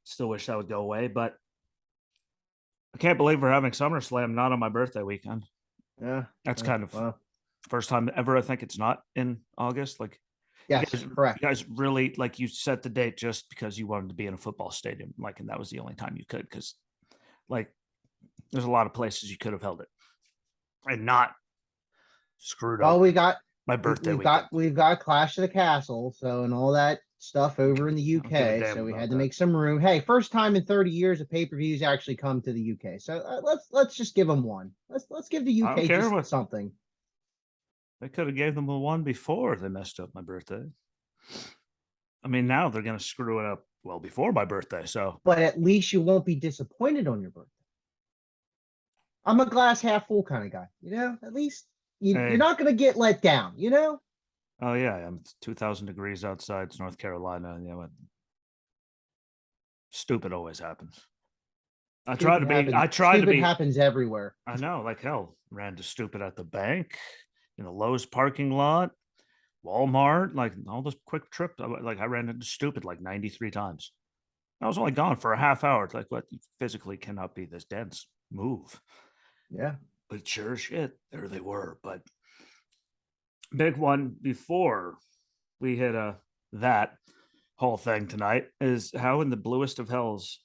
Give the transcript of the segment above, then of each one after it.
Still wish that would go away, but I can't believe we're having SummerSlam not on my birthday weekend. Yeah, That's kind of well, first time ever. I think it's not in August. Like, yes, you correct. guys really like you set the date just because you wanted to be in a football stadium, like, and that was the only time you could. Because, like, there's a lot of places you could have held it and not screwed Well, up we got my we, birthday we've got weekend. we've got Clash of the Castle, so and all that stuff over in the I don't give a UK. damn So we about had to that. make some room. Hey, first time in 30 years of pay-per-views actually come to the UK. So let's just give them one. Let's give the I don't UK care just what something. they could have gave them the one before they messed up my birthday. I mean, now they're gonna screw it up well before my birthday. So But at least you won't be disappointed on your birthday. I'm a glass half full kind of guy. At least you're hey, not going to get let down. oh yeah, I'm 2,000 degrees outside. It's North Carolina. And, what stupid always happens. I try Stupid to be. happens. I try to Stupid be. happens everywhere. I know, like hell. Ran to stupid at the bank, Lowe's parking lot, Walmart, like all those quick trips. Like I ran into stupid like 93 times. I was only gone for a half hour. It's like, what? You physically cannot be this dense. Move. Yeah. But sure as shit, there they were. But big one before we hit that whole thing tonight is how in the bluest of hells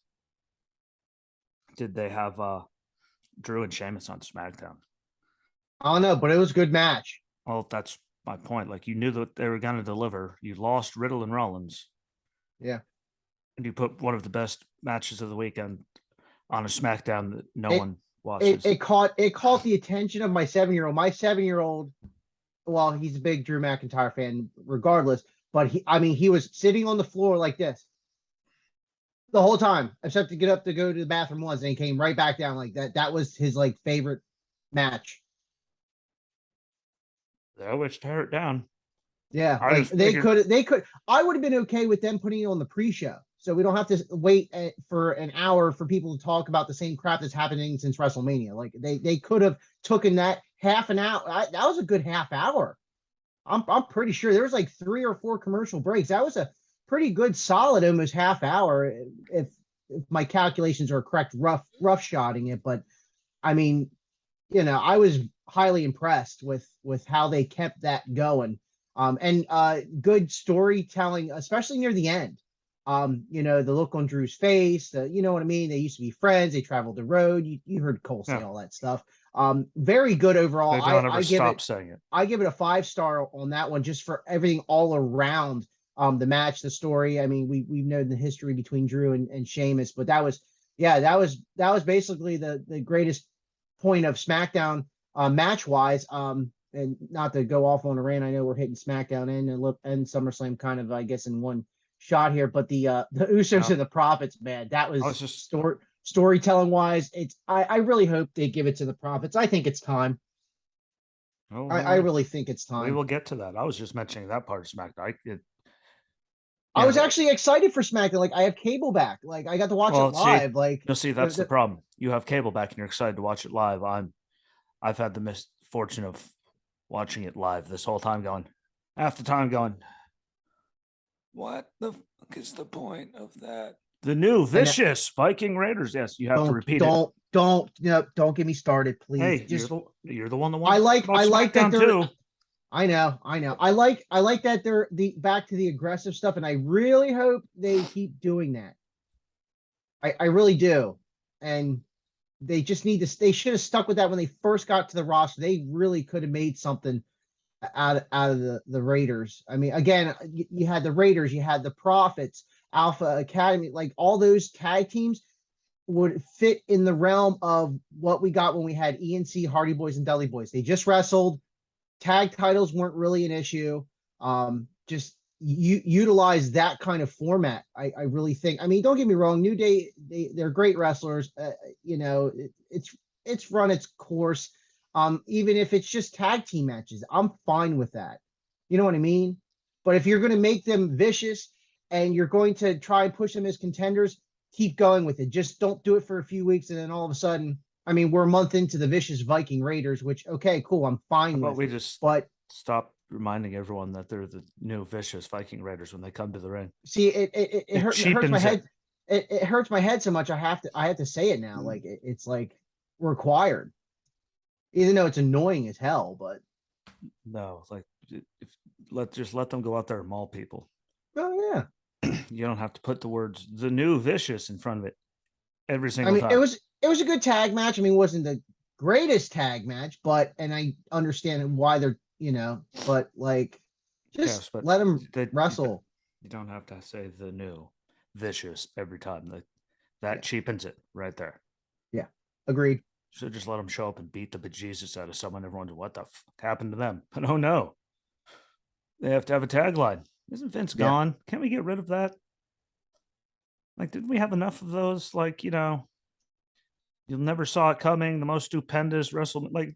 did they have Drew and Sheamus on SmackDown? I don't know, but it was a good match. Well, that's my point. Like you knew that they were going to deliver. You lost Riddle and Rollins, Yeah. and you put one of the best matches of the weekend on a SmackDown that no It one it watches. it caught the attention of my 7-year-old. My 7-year-old, well, he's a big Drew McIntyre fan regardless, but he was sitting on the floor like this the whole time, except to get up to go to the bathroom once, and he came right back down like that. That was his like favorite match. They always tear it down. Yeah, I like just figured, they could. I would have been okay with them putting it on the pre-show, so we don't have to wait for an hour for people to talk about the same crap that's happening since WrestleMania. Like they could have taken that half an hour. That was a good half hour. I'm pretty sure there was like 3 or 4 commercial breaks. That was a pretty good, solid, almost half hour if my calculations are correct. Rough shotting it, but I mean, I was highly impressed with how they kept that going. And good storytelling, especially near the end. The look on Drew's face, you know what I mean? They used to be friends, they traveled the road. You heard Cole say yeah, all that stuff. Very good overall. they don't ever stop saying it. I give it a 5-star on that one just for everything all around the match, the story. I mean, we've known the history between Drew and Sheamus, but that was basically the greatest point of SmackDown match wise. And not to go off on a rant, I know we're hitting SmackDown and SummerSlam kind of, I guess, in one shot here. But the Usos Yeah. and the Profits, man, that I was was just storytelling wise. I really hope they give it to the Profits. I think it's time. oh, I really think it's we time. will get to that. I was just mentioning that part of SmackDown. I was Yeah. actually excited for SmackDown. Like I have cable back. Like I got to watch it Well, see, live. Like that's the problem. You have cable back and you're excited to watch it live. I've had the misfortune of watching it live this whole time, going half the time going, what the fuck is the point of that? The new vicious Viking Raiders. Yes, you have to repeat it. Don't get me started, please. Hey, Just you're the one that I wants like that SmackDown they're too. I know. I like that they're the back to the aggressive stuff, and I really hope they keep doing that. I really do. And they just need to they should have stuck with that when they first got to the roster. They really could have made something out of the Raiders. I mean, again, you had the Raiders, you had the Profits, Alpha Academy, like all those tag teams would fit in the realm of what we got when we had ENC, Hardy Boys, and Dudley Boys. They just wrestled. Tag titles weren't really an issue. Just utilize that kind of format. I really think. I mean, don't get me wrong. New Day, they're great wrestlers. It's run its course. Even if it's just tag team matches, I'm fine with that. You know what I mean? But if you're going to make them vicious and you're going to try and push them as contenders, keep going with it. Just don't do it for a few weeks and then all of a sudden, I mean, we're a month into the vicious Viking Raiders, which, okay, cool, I'm fine How about with. we just But stop reminding everyone that they're the new vicious Viking Raiders when they come to the ring? see, it hurts my head. it hurts my head so much. I have to say it now. Like it's like required, even though it's annoying as hell. But no, like just let them go out there and maul people. oh yeah, You don't have to put the words "the new vicious" in front of it every I single mean time. it was a good tag match. I mean, it wasn't the greatest tag match, but and I understand why they're but like just Yes, but let them they, wrestle. you don't have to say the new vicious every time. That Yeah, cheapens it right there. yeah, agreed. Should just let them show up and beat the bejesus out of someone. Everyone's what the fuck happened to them? But oh no, they have to have a tagline. Isn't Vince Yeah. gone? Can't we get rid of that? Like, didn't we have enough of those? Like, you never saw it coming. The most stupendous WrestleMania. Like,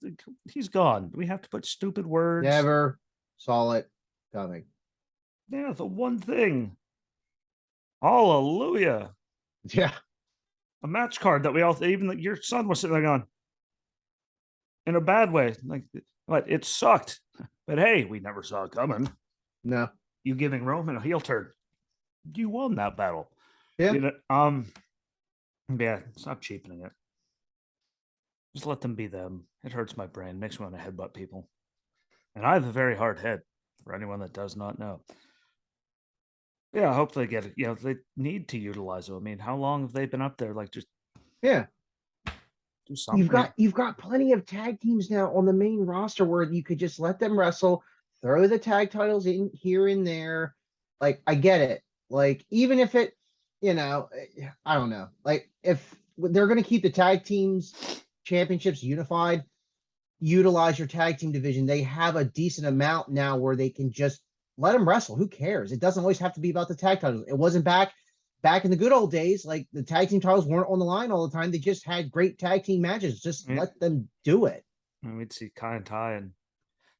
he's gone. We have to put stupid words. Never saw it coming. Yeah, the one thing. Hallelujah. Yeah. A match card that we all, even your son was sitting there going, in a bad way. Like, what? It sucked. But hey, we never saw it coming. No. You giving Roman a heel turn. You won that battle. Yeah. Yeah, stop cheapening it. Just let them be them. It hurts my brain. Makes me want to headbutt people. And I have a very hard head, for anyone that does not know. Yeah, I hope they get it. They need to utilize them. I mean, how long have they been up there? Like, just Yeah. do something. You've got plenty of tag teams now on the main roster where you could just let them wrestle, throw the tag titles in here and there. Like I get it. Like even if it, I don't know. Like if they're going to keep the tag teams championships unified, utilize your tag team division. They have a decent amount now where they can just let them wrestle. Who cares? It doesn't always have to be about the tag titles. It wasn't back in the good old days. Like the tag team titles weren't on the line all the time. They just had great tag team matches. Just let them do it. We'd see Kai and Ty and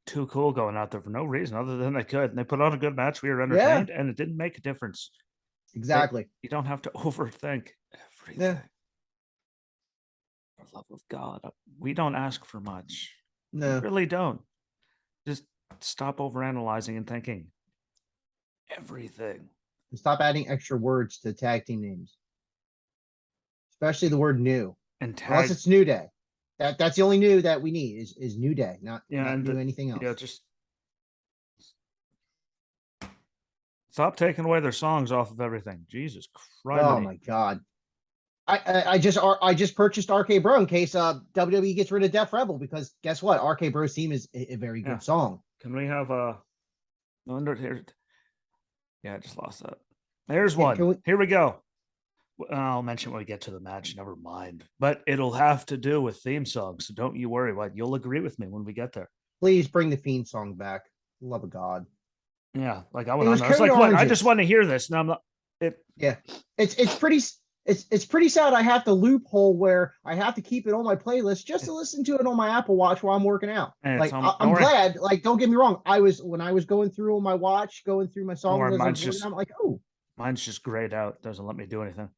Too Cool going out there for no reason other than they could. And they put on a good match. We were entertained, and it didn't make a difference. Exactly. You don't have to overthink everything. Yeah. For the love of God, we don't ask for much. No. We really don't. Just stop overanalyzing and thinking everything. And stop adding extra words to tag team names, especially the word new. And Unless it's New Day. That's the only new that we need is New Day, not new anything else. Yeah, just stop taking away their songs off of everything. Jesus Christ! Oh my God. I just purchased RK Bro in case WWE gets rid of Def Rebel because guess what? RK Bro's theme is a very good song. Can we have a under here? Yeah, I just lost that. There's one. Here we go. I'll mention when we get to the match. Never mind. But it'll have to do with theme songs. So don't you worry. What you'll agree with me when we get there. Please bring the Fiend song back. Love of God. Yeah, like I was like, what? I just want to hear this. And I'm not. Yeah, it's pretty sad. I have to loophole where I have to keep it on my playlist just to listen to it on my Apple Watch while I'm working out. Like I'm glad. Like don't get me wrong. When I was going through on my watch, going through my songs, I'm like, oh, mine's just grayed out. Doesn't let me do anything.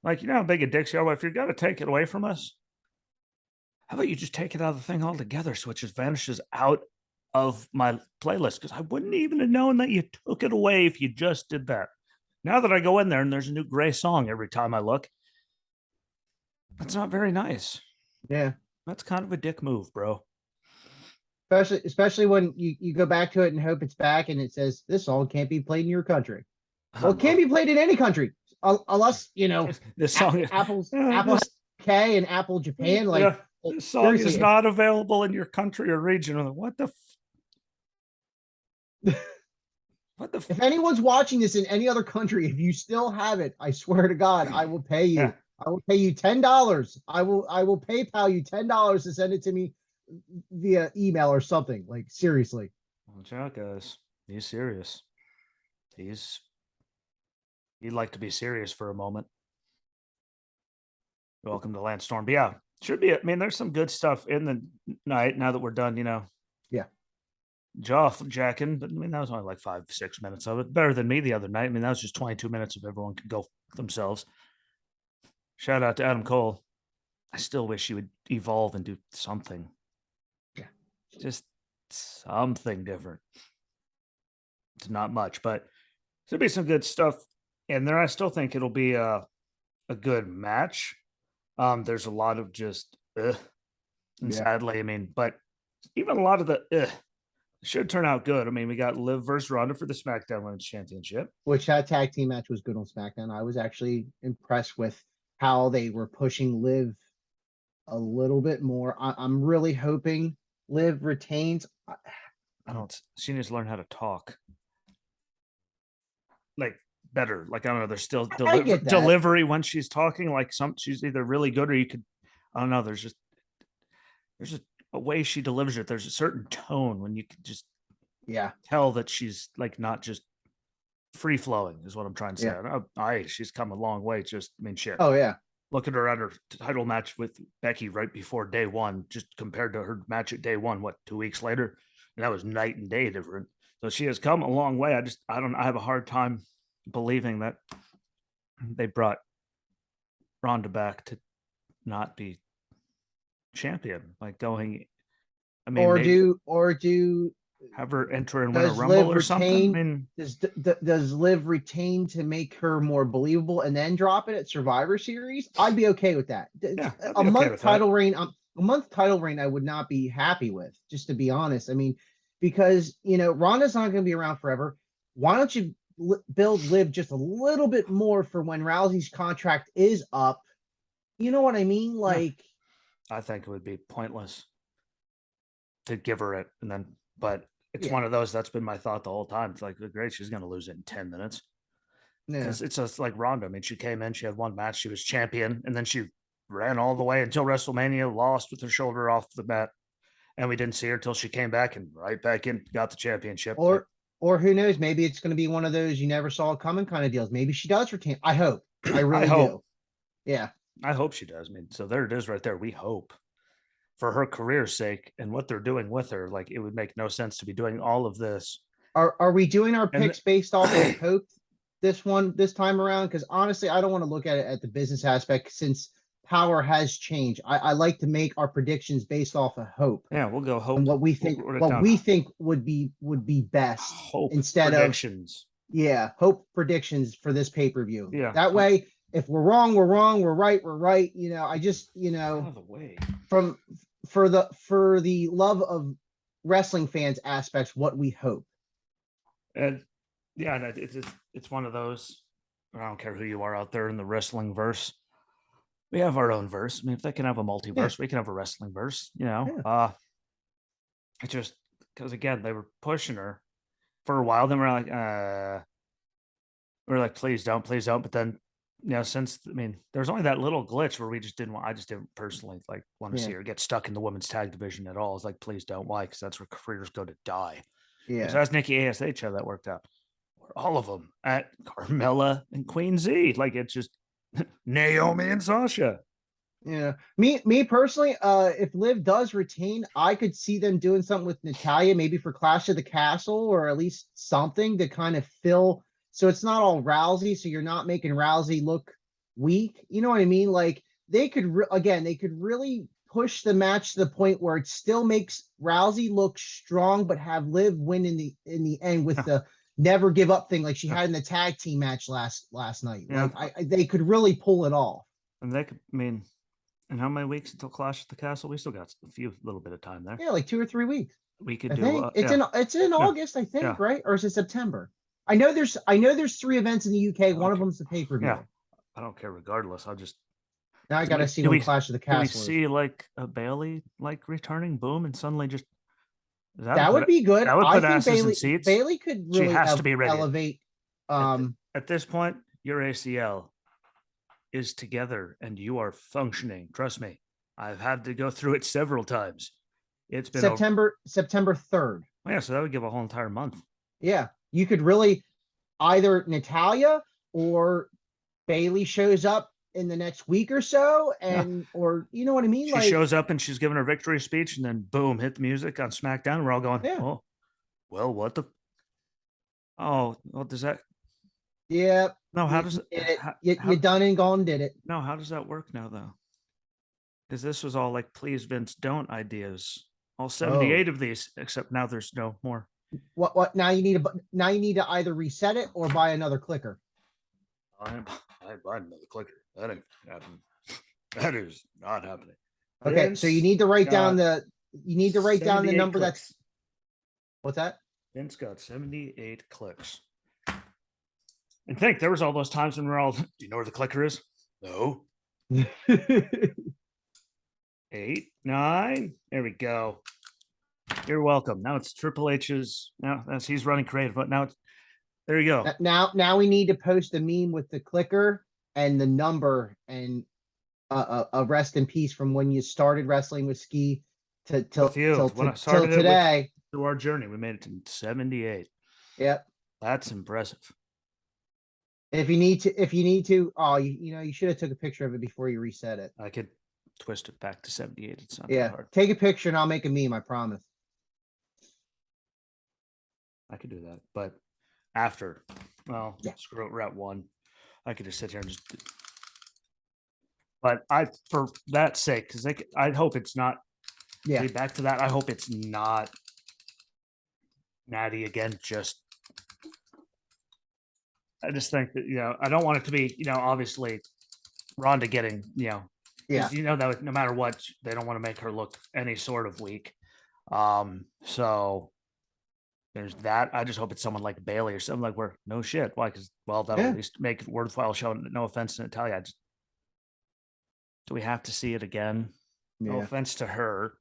Like how big a dicks you are. If you're gonna take it away from us, how about you just take it out of the thing altogether, so it just vanishes out of my playlist? Because I wouldn't even have known that you took it away if you just did that. Now that I go in there and there's a new gray song every time I look, that's not very nice. Yeah. That's kind of a dick move, bro. Especially when you go back to it and hope it's back and it says this song can't be played in your country. Well, it can't be played in any country unless, this song Apple K and Apple Japan. Like this song is not available in your country or region. What the if anyone's watching this in any other country, if you still have it, I swear to God, I will pay you. Yeah. I will pay you $10. I will PayPal you $10 to send it to me via email or something. Like seriously. Watch out, guys. He's serious. He'd like to be serious for a moment. Welcome to Landstorm. But yeah, should be. I mean, there's some good stuff in the night now that we're done, Yeah. Jaw jacking, but I mean that was only like 5-6 minutes of it. Better than me the other night. I mean that was just 22 minutes of everyone could go themselves. Shout out to Adam Cole. I still wish he would evolve and do something. Yeah, just something different. It's not much, but there'll be some good stuff in there. I still think it'll be a good match. There's a lot of just and Yeah. sadly, I mean, but even a lot of the should turn out good. I mean, we got Liv versus Ronda for the SmackDown Women's Championship. Which that tag team match was good on SmackDown. I was actually impressed with how they were pushing Liv a little bit more. I'm really hoping Liv retains. I don't. She needs to learn how to talk like better. Like I don't know. There's still I get that. delivery when she's talking. Like she's either really good or you could. I don't know. There's just a way she delivers it. There's a certain tone when you can just tell that she's like not just free flowing is what I'm trying to say. Yeah. She's come a long way. Just I mean shit. Oh yeah. Look at her at her title match with Becky right before day one, just compared to her match at day one, what, 2 weeks later? And that was night and day different. So she has come a long way. I have a hard time believing that they brought Ronda back to not be champion. Like going, I mean, or do have her enter and win a Rumble or something. I mean, does Liv retain to make her more believable and then drop it at Survivor Series? I'd be okay with that. Yeah, a month title reign. A month title reign, I would not be happy with. Just to be honest, I mean, because Ronda's not going to be around forever. Why don't you build Liv just a little bit more for when Rousey's contract is up? You know what I mean? Like, I think it would be pointless to give her it, and then, but it's one of those that's been my thought the whole time. It's like, great, she's going to lose it in 10 minutes. Because it's just like Ronda. I mean, she came in, she had one match, she was champion, and then she ran all the way until WrestleMania, lost with her shoulder off the mat, and we didn't see her until she came back and right back in, got the championship. Or who knows? Maybe it's going to be one of those you never saw it coming kind of deals. Maybe she does retain. I hope. I really do. Yeah. I hope she does. I mean, so there it is right there. We hope for her career's sake and what they're doing with her. Like, it would make no sense to be doing all of this. Are we doing our picks based off of hope this time around? Because honestly, I don't want to look at it at the business aspect since power has changed. I like to make our predictions based off of hope. Yeah, we'll go hope. And what we think would be best hope instead predictions. Hope predictions for this pay-per-view. Yeah. That way, if we're wrong, we're wrong. We're right, we're right. I just, out of the way. For the love of wrestling fans aspects, what we hope. And yeah, it's one of those. I don't care who you are out there in the wrestling verse. We have our own verse. I mean, if they can have a multiverse, we can have a wrestling verse. It just because again they were pushing her for a while. Then we're like, please don't. But then, since there's only that little glitch where we just didn't want. I just didn't personally want to see her get stuck in the women's tag division at all. It's like, please don't. Why? Because that's where careers go to die. Yeah. So that's Nikki ASH how that worked out. All of them at Carmella and Queen Z. Like, it's just Naomi and Sasha. Yeah. Me personally, if Liv does retain, I could see them doing something with Natalya, maybe for Clash of the Castle, or at least something to kind of fill. So it's not all Rousey. So you're not making Rousey look weak. You know what I mean? Like, they could really push the match to the point where it still makes Rousey look strong, but have Liv win in the end with the never give up thing like she had in the tag team match last night. Yeah. Like they could really pull it off. And they could, and how many weeks until Clash at the Castle? We still got a little bit of time there. Yeah, like 2 or 3 weeks. We could it's in August, I think, right? Or is it September? I know there's 3 events in the UK. One of them's the pay-per-view. Yeah. I don't care regardless. Now I gotta see when Clash of the Castle. Do we see like a Bailey returning, boom, and suddenly just that would be good. That would put asses in seats. Bailey could really to be ready. Elevate. At this point, your ACL is together and you are functioning. Trust me, I've had to go through it several times. It's been September 3rd. Oh, yeah, so that would give a whole entire month. Yeah, you could really either Natalya or Bailey shows up in the next week or so, or you know what I mean? She shows up and she's giving her victory speech, and then boom, hit the music on SmackDown. We're all going, oh, well, what the? Oh, well, does that? Yeah. No, how does it? You done and gone, did it? No, how does that work now, though? Because this was all like, please, Vince, don't ideas. All 78 of these, except now there's no more. What? Now you need to either reset it or buy another clicker. I I know the clicker. That ain't happening. That is not happening. Okay, so you Vince need to write down got the 78 number clicks. that's what's that? Vince got 78 clicks. And think there was all those times when we're all, do you know where the clicker is? No. 8, 9. There we go. You're welcome. Now it's Triple H's. Now as he's running creative, but now it's there you go. Now we need to post a meme with the clicker and the number and a rest in peace from when you started wrestling with Ski till When I started today. Through our journey, we made it to 78. Yep. That's impressive. If you need to, oh, you should have took a picture of it before you reset it. I could twist it back to 78. It's not Yeah, that hard. take a picture and I'll make a meme. I promise. I could do that, but after, well, Yeah. screw it. We're at 1. I could just sit here and just. But for that sake, because I hope it's not. Yeah. Back to that. I hope it's not Natty again. I just think that I don't want it to be obviously Ronda getting Yeah. that no matter what they don't want to make her look any sort of weak. So there's that. I just hope it's someone like Bailey or something like where no shit. Why? Because that'll at least make it worthwhile showing. No offense to Natalia. Do we have to see it again? Yeah. No offense to her.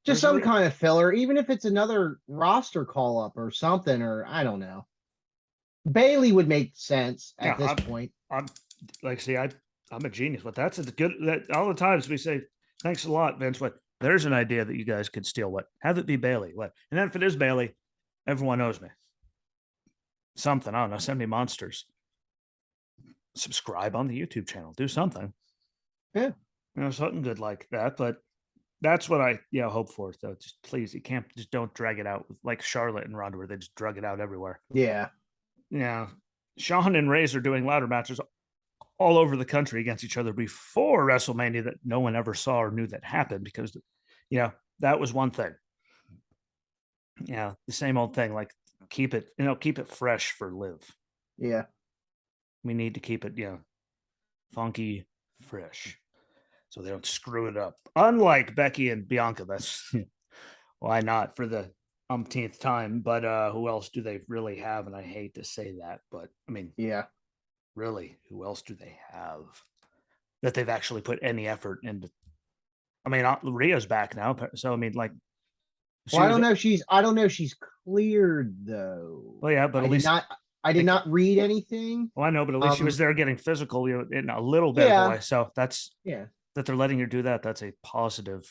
Just some kind of filler, even if it's another roster call up or something, or I don't know. Bailey would make sense at this point. I'm a genius, but that's good. That all the times we say thanks a lot, Vince. What there's an idea that you guys could steal. What have it be Bailey? What and then if it is Bailey, everyone knows me. Something I don't know. Send me monsters. Subscribe on the YouTube channel. Do something. Yeah, something good like that. But that's what I hope for. So just please, you can't just don't drag it out like Charlotte and Ronda, where they just drug it out everywhere. Yeah. Yeah. Sean and Razor doing ladder matches all over the country against each other before WrestleMania that no one ever saw or knew that happened because, that was one thing. Yeah. The same old thing, like keep it fresh for Liv. Yeah. We need to keep it, funky, fresh so they don't screw it up. Unlike Becky and Bianca, that's why not for the umpteenth time, but who else do they really have? And I hate to say that, but I mean, yeah, really, who else do they have that they've actually put any effort into? I mean, Rhea's back now, so I mean, like, I don't know if she's cleared though. Well, yeah, but I did not read anything. Well, I know, but at least she was there getting physical, in a little bit of a way. So that's that they're letting her do that. That's a positive,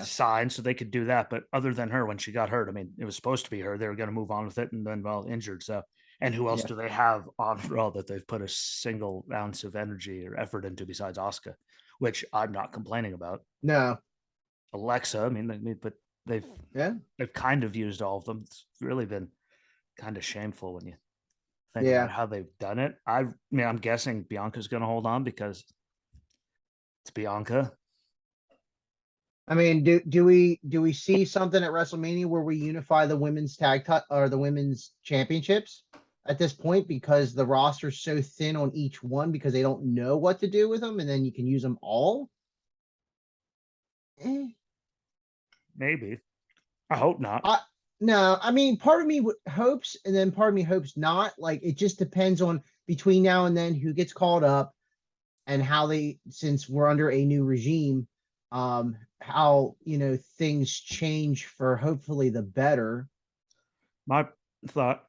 sign. So they could do that. But other than her, when she got hurt, I mean, it was supposed to be her. They were going to move on with it, and then injured. So, and who else do they have on Raw that they've put a single ounce of energy or effort into besides Asuka, which I'm not complaining about. No, Alexa. I mean, but they've kind of used all of them. It's really been kind of shameful when you think about how they've done it. I'm guessing Bianca's going to hold on because it's Bianca. I mean, do we see something at WrestleMania where we unify the women's or the women's championships at this point because the roster's so thin on each one because they don't know what to do with them, and then you can use them all? Maybe. I hope not. No, I mean, part of me hopes, and then part of me hopes not. Like, it just depends on between now and then who gets called up and how since we're under a new regime, how, things change for hopefully the better. My thought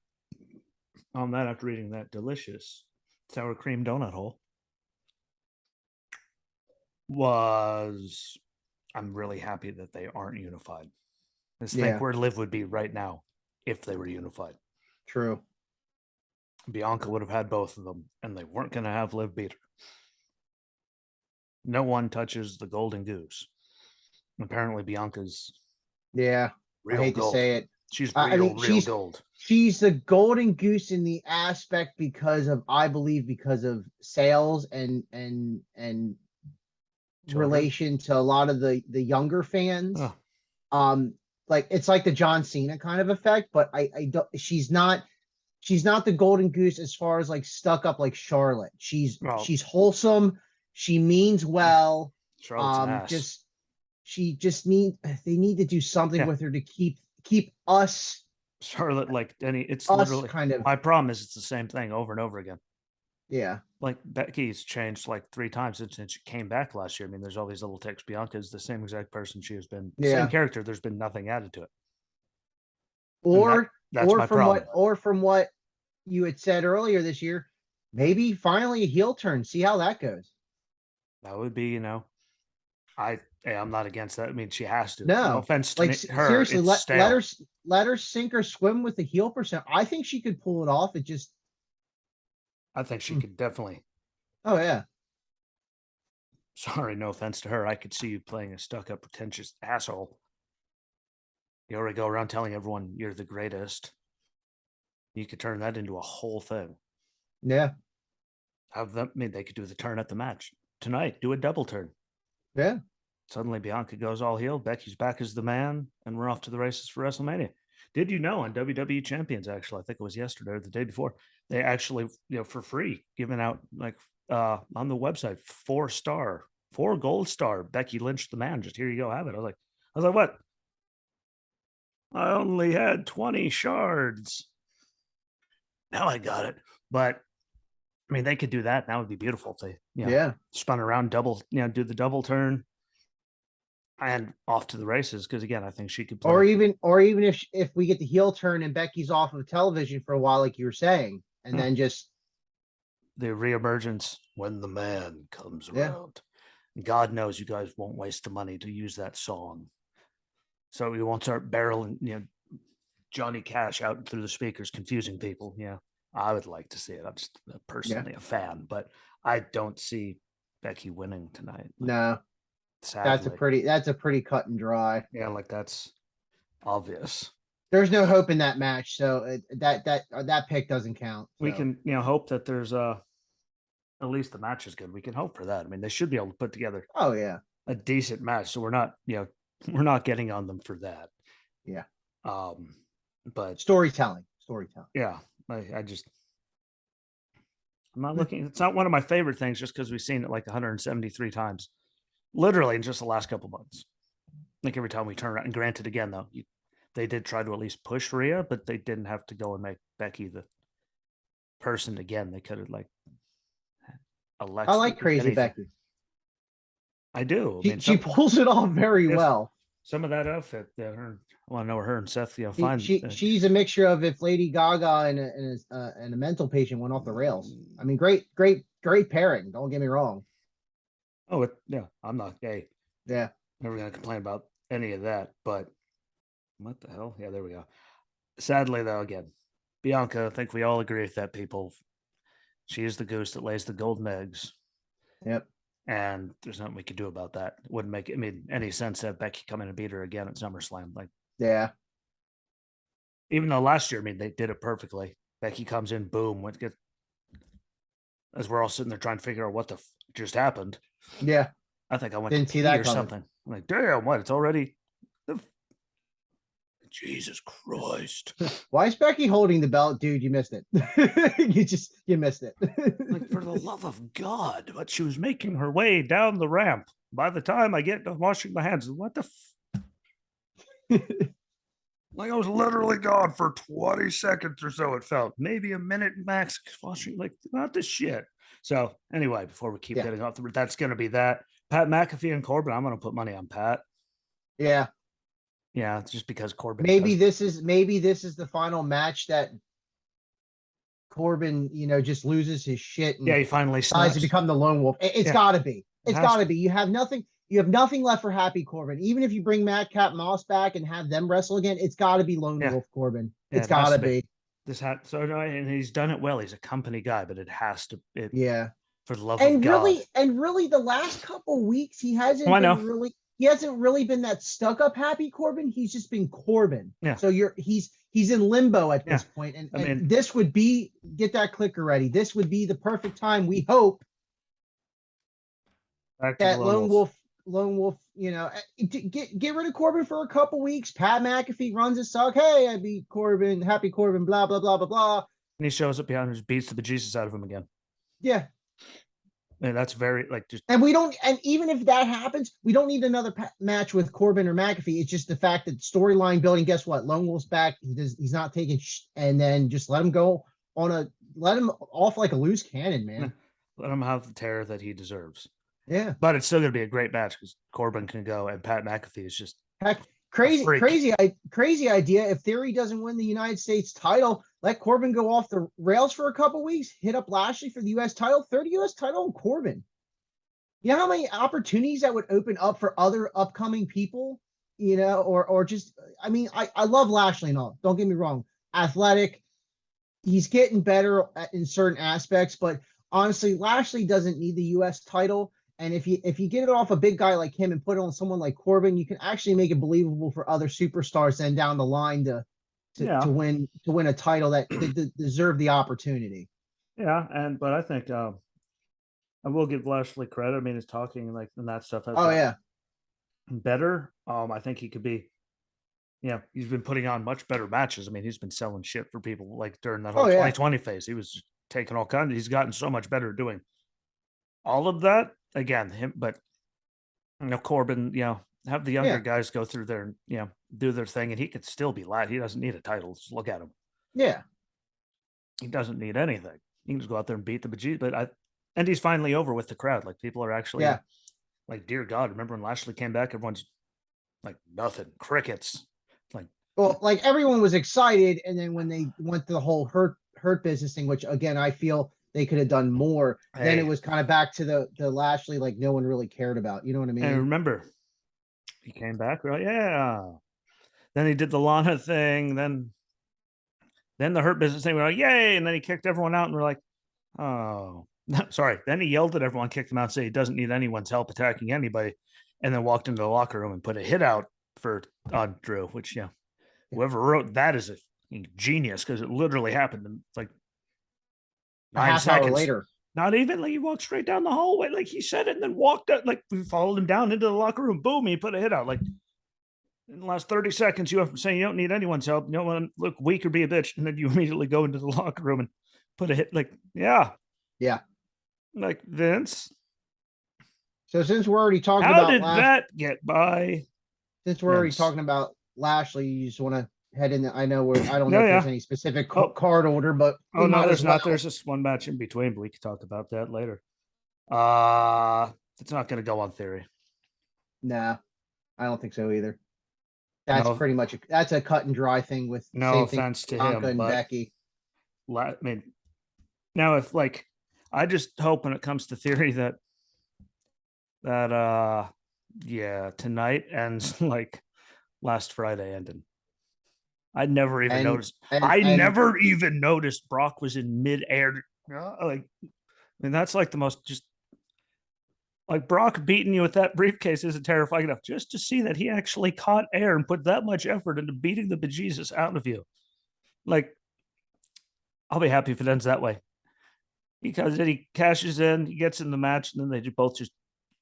on that after reading that delicious sour cream donut hole was I'm really happy that they aren't unified. Just think where Liv would be right now if they were unified. True. Bianca would have had both of them, and they weren't going to have Liv beat her. No one touches the golden goose. Apparently, Bianca's I hate gold. To say it. She's real gold. She's the golden goose in the aspect because of sales and relation to a lot of the younger fans. Like it's like the John Cena kind of effect, but I don't. She's she's not the golden goose as far as like stuck up like Charlotte. She's Well, wholesome. She means well. Charlotte's an ass. Just she just they need to do something Yeah. with her to keep us Charlotte, like it's us literally kind of my problem is it's the same thing over and over again. yeah. Like Becky's changed like 3 times since she came back last year. I mean, there's all these little ticks. Bianca's the same exact person she has been, same Yeah. character. There's been nothing added to it. Or that's my problem. From what you had said earlier this year, maybe finally a heel turn. See how that goes. That would be, I'm not against that. I mean, she has to. No, offense to like her. seriously, It's stale. let her sink or swim with the heel percent. I think she could pull it off. It just I think she could definitely. Oh yeah. Sorry, no offense to her. I could see you playing a stuck-up, pretentious asshole. You already go around telling everyone you're the greatest. You could turn that into a whole thing. Yeah. Have them. I mean, they could do the turn at the match tonight. Do a double turn. Yeah. Suddenly, Bianca goes all heel. Becky's back as the man, and we're off to the races for WrestleMania. Did you know on WWE Champions, actually, I think it was yesterday or the day before, they actually, for free, giving out like on the website 4-star, 4 gold star Becky Lynch the man. Just here you go, have it. I was like, what? I only had 20 shards. Now I got it. But I mean, they could do that. That would be beautiful if they, spun around double, do the double turn and off to the races. Because again, I think she could play. Or even if we get the heel turn and Becky's off of television for a while, like you were saying, and then just the reemergence when the man comes around. God knows you guys won't waste the money to use that song. So we won't start barreling, Johnny Cash out through the speakers, confusing people. Yeah, I would like to see it. I'm just personally a fan, but I don't see Becky winning tonight. No, sadly. That's a pretty cut and dry. Yeah, like that's obvious. There's no hope in that match, so that pick doesn't count. So. We can, hope that there's at least the match is good. We can hope for that. I mean, they should be able to put together. Oh yeah, a decent match. So we're not, we're not getting on them for that. Yeah. But storytelling. Yeah, I'm not looking. It's not one of my favorite things, just because we've seen it like 173 times, literally in just the last couple months. Like every time we turn around. And granted, again though, they did try to at least push Rhea, but they didn't have to go and make Becky the person again. They could have like Alexa. I like crazy Becky. I do. She pulls it off very well. Some of that outfit, I want to know where her and Seth, she's a mixture of if Lady Gaga and a mental patient went off the rails. I mean, great pairing. Don't get me wrong. Oh, I'm not gay. Yeah. Never gonna complain about any of that, but what the hell? Yeah, there we go. Sadly, though, again, Bianca, I think we all agree with that, people. She is the goose that lays the golden eggs. Yep. And there's nothing we could do about that. It wouldn't make any sense to have Becky come in and beat her again at SummerSlam. Like, yeah. Even though last year, they did it perfectly. Becky comes in, boom, as we're all sitting there trying to figure out what the just happened. Yeah. I think I went Didn't see that or something. I'm like, damn, what? It's already. Jesus Christ. Why is Becky holding the belt? Dude, you missed it. you missed it. Like, for the love of God. But she was making her way down the ramp. By the time I get to washing my hands, what the like, I was literally gone for 20 seconds or so, it felt. Maybe a minute max washing, like, not the shit. So anyway, before we keep getting off that's going to be that. Pat McAfee and Corbin, I'm going to put money on Pat. Yeah. Yeah, it's just because Corbin. Maybe this is the final match that Corbin, just loses his shit and he finally decides to become the lone wolf. It's gotta be. It's gotta be. You have nothing left for Happy Corbin. Even if you bring Madcap Moss back and have them wrestle again, it's gotta be Lone Wolf Corbin. It's gotta be. And he's done it well. He's a company guy, but it has to. For the love of God. Really, the last couple weeks he hasn't really. He hasn't really been that stuck up Happy Corbin. He's just been Corbin. Yeah. So he's in limbo at this point. And this would be, get that clicker ready. This would be the perfect time. We hope that Lone Wolf, get rid of Corbin for a couple weeks. Pat McAfee runs his talk. Hey, I beat Corbin, Happy Corbin, blah, blah, blah, blah, blah. And he shows up behind him, just beats the bejesus out of him again. Yeah. And that's very like just. And we don't, and even if that happens, we don't need another match with Corbin or McAfee. It's just the fact that storyline building. Guess what? Lone Wolf's back. He's not taking, and then just let him go let him off like a loose cannon, man. Let him have the terror that he deserves. Yeah. But it's still going to be a great match because Corbin can go and Pat McAfee is just heck. Crazy idea. If Theory doesn't win the United States title, let Corbin go off the rails for a couple weeks, hit up Lashley for the U.S. title, 30 U.S. title, and Corbin. You know how many opportunities that would open up for other upcoming people, or just, I mean, I love Lashley and all. Don't get me wrong. Athletic. He's getting better in certain aspects, but honestly, Lashley doesn't need the U.S. title. And if you get it off a big guy like him and put it on someone like Corbin, you can actually make it believable for other superstars then down the line to win a title that deserve the opportunity. Yeah, but I think I will give Lashley credit. I mean, his talking and that stuff. Oh yeah, better. I think he could be. Yeah, he's been putting on much better matches. I mean, he's been selling shit for people like during that whole 2020 phase. He was taking all kinds. He's gotten so much better at doing all of that. Again, him, but Corbin, have the younger guys go through there and do their thing, and he could still be light. He doesn't need a title. Just look at him. Yeah, he doesn't need anything. He can just go out there and beat the bejesus. But and he's finally over with the crowd. Like people are actually, like, dear God, remember when Lashley came back? Everyone's like nothing, crickets. Like everyone was excited, and then when they went to the whole hurt business thing, which again I feel they could have done more. Then it was kind of back to the Lashley, like no one really cared about. You know what I mean? And remember, he came back. We're like, yeah. Then he did the Lana thing. Then the hurt business thing. We're like, yay! And then he kicked everyone out, and we're like, oh, sorry. Then he yelled at everyone, kicked them out, said he doesn't need anyone's help attacking anybody, and then walked into the locker room and put a hit out for Drew, which whoever wrote that is a genius because it literally happened in like 9 seconds later. Not even like he walked straight down the hallway, like he said it, and then walked out. Like we followed him down into the locker room. Boom! He put a hit out. Like in the last 30 seconds, you have to say you don't need anyone's help. You don't want to look weak or be a bitch, and then you immediately go into the locker room and put a hit. Like like Vince. So since we're already talking about how did that get by? Since we're already talking about Lashley, you just want to head in. I know I don't know if there's any specific card order, but no, there's not. There's just one match in between, but we can talk about that later. It's not going to go on Theory. Nah, I don't think so either. That's pretty much that's a cut and dry thing with no offense to him and but Becky. I mean, now if like I just hope when it comes to Theory that tonight ends like last Friday ended. I never even noticed. I never even noticed Brock was in midair. Like, I mean, that's like the most just like Brock beating you with that briefcase isn't terrifying enough just to see that he actually caught air and put that much effort into beating the bejesus out of you. Like, I'll be happy if it ends that way because then he cashes in, he gets in the match, and then they both just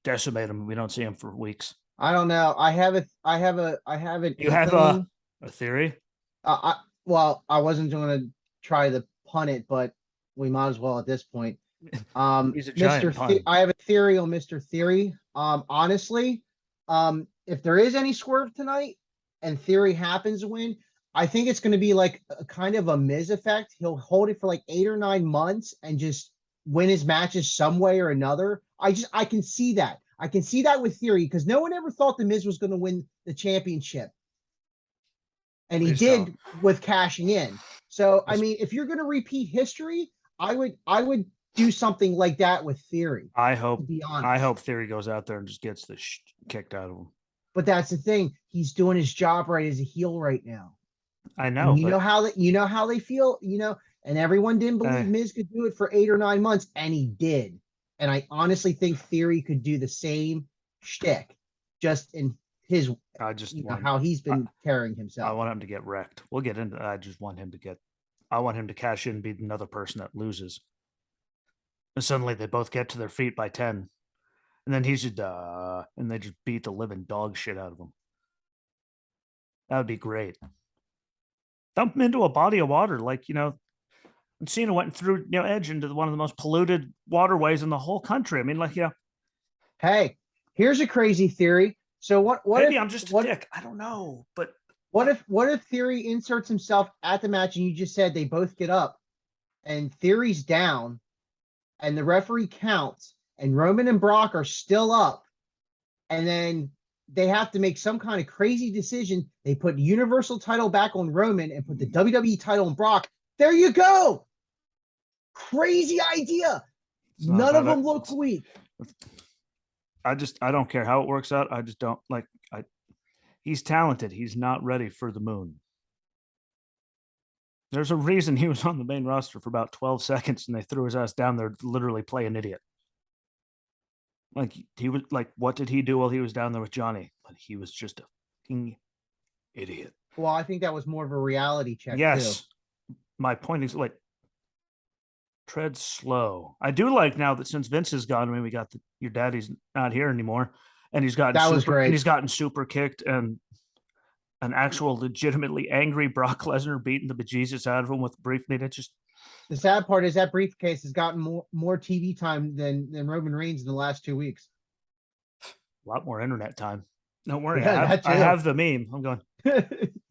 decimate him. We don't see him for weeks. I don't know. I have an. You have a theory? I wasn't going to try to pun it, but we might as well at this point. He's a giant pun. I have a theory on Mr. Theory. Honestly, if there is any swerve tonight and Theory happens to win, I think it's going to be like a kind of a Miz effect. He'll hold it for like 8 or 9 months and just win his matches some way or another. I can see that. I can see that with Theory because no one ever thought the Miz was going to win the championship. And he did with cashing in. So, I mean, if you're going to repeat history, I would do something like that with Theory. I hope Theory goes out there and just gets the kicked out of him. But that's the thing. He's doing his job right as a heel right now. I know. And you know how they feel, and everyone didn't believe Miz could do it for 8 or 9 months, and he did. And I honestly think Theory could do the same shtick, just in his how he's been carrying himself. I want him to get wrecked. We'll get into that. I want him to cash in and beat another person that loses. And suddenly they both get to their feet by 10. And then he's just and they just beat the living dog shit out of him. That would be great. Dump him into a body of water, like And Cena went and threw Edge into one of the most polluted waterways in the whole country. I mean, like, Hey, here's a crazy theory. So what maybe if I'm just a what dick. I don't know, but what if Theory inserts himself at the match and you just said they both get up and Theory's down and the referee counts and Roman and Brock are still up and then they have to make some kind of crazy decision. They put Universal title back on Roman and put the WWE title on Brock. There you go. Crazy idea. None of them look weak. I don't care how it works out. I just don't like. He's talented. He's not ready for the moon. There's a reason he was on the main roster for about 12 seconds and they threw his ass down there to literally play an idiot. Like he was like, what did he do while he was down there with Johnny? But he was just a fucking idiot. Well, I think that was more of a reality check. Yes. Too. My point is like tread slow. I do like now that since Vince is gone, I mean, we got your daddy's not here anymore, and he's gotten super kicked and an actual legitimately angry Brock Lesnar beating the bejesus out of him with a brief knee. It's just the sad part is that briefcase has gotten more TV time than Roman Reigns in the last 2 weeks. A lot more internet time. Don't worry, I have the meme. I'm going.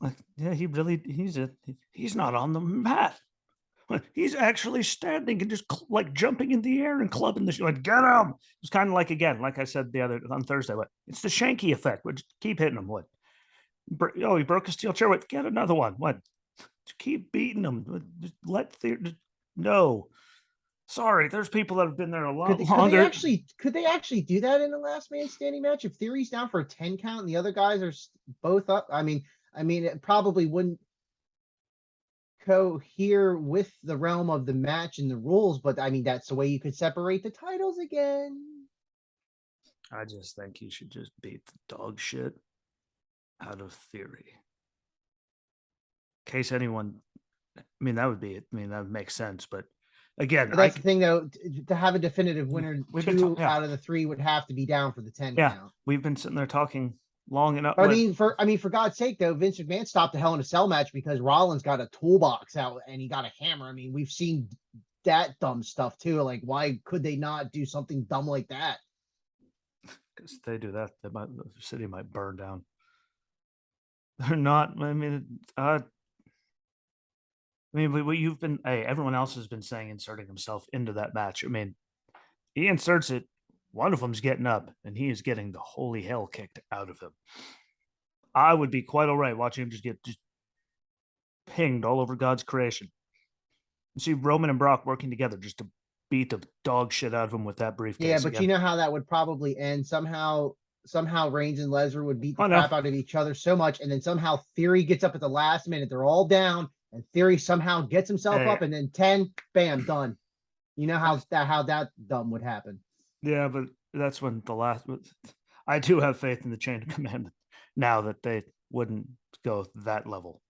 Like, yeah, he's not on the mat. He's actually standing and just like jumping in the air and clubbing the shit. Like, get him. It's kind of like, again, like I said on Thursday, it's the Shanky effect. Just keep hitting him. He broke a steel chair. Get another one. Just keep beating him. No. Sorry, there's people that have been there a lot longer. Could they actually do that in a last man standing match? If Theory's down for a 10 count and the other guys are both up, I mean, it probably wouldn't cohere with the realm of the match and the rules, but I mean, that's the way you could separate the titles again. I just think he should just beat the dog shit out of Theory. In case anyone, I mean, that would be it. I mean, that would make sense, but again, that's the thing though, to have a definitive winner, two out of the three would have to be down for the 10 count. We've been sitting there talking long enough. I mean, for God's sake though, Vince McMahon stopped the Hell in a Cell match because Rollins got a toolbox out and he got a hammer. I mean, we've seen that dumb stuff too. Like, why could they not do something dumb like that? Because if they do that, the city might burn down. They're not. I mean, what you've been, everyone else has been saying, inserting himself into that match. I mean, he inserts it. One of them's getting up, and he is getting the holy hell kicked out of him. I would be quite all right watching him just get pinged all over God's creation. You see Roman and Brock working together just to beat the dog shit out of him with that briefcase. Yeah, but again, you know how that would probably end. Somehow Reigns and Lesnar would beat the crap out of each other so much, and then somehow Theory gets up at the last minute. They're all down, and Theory somehow gets himself up, and then 10, bam, done. You know how that dumb would happen. Yeah, but that's when I do have faith in the chain of command now that they wouldn't go that level.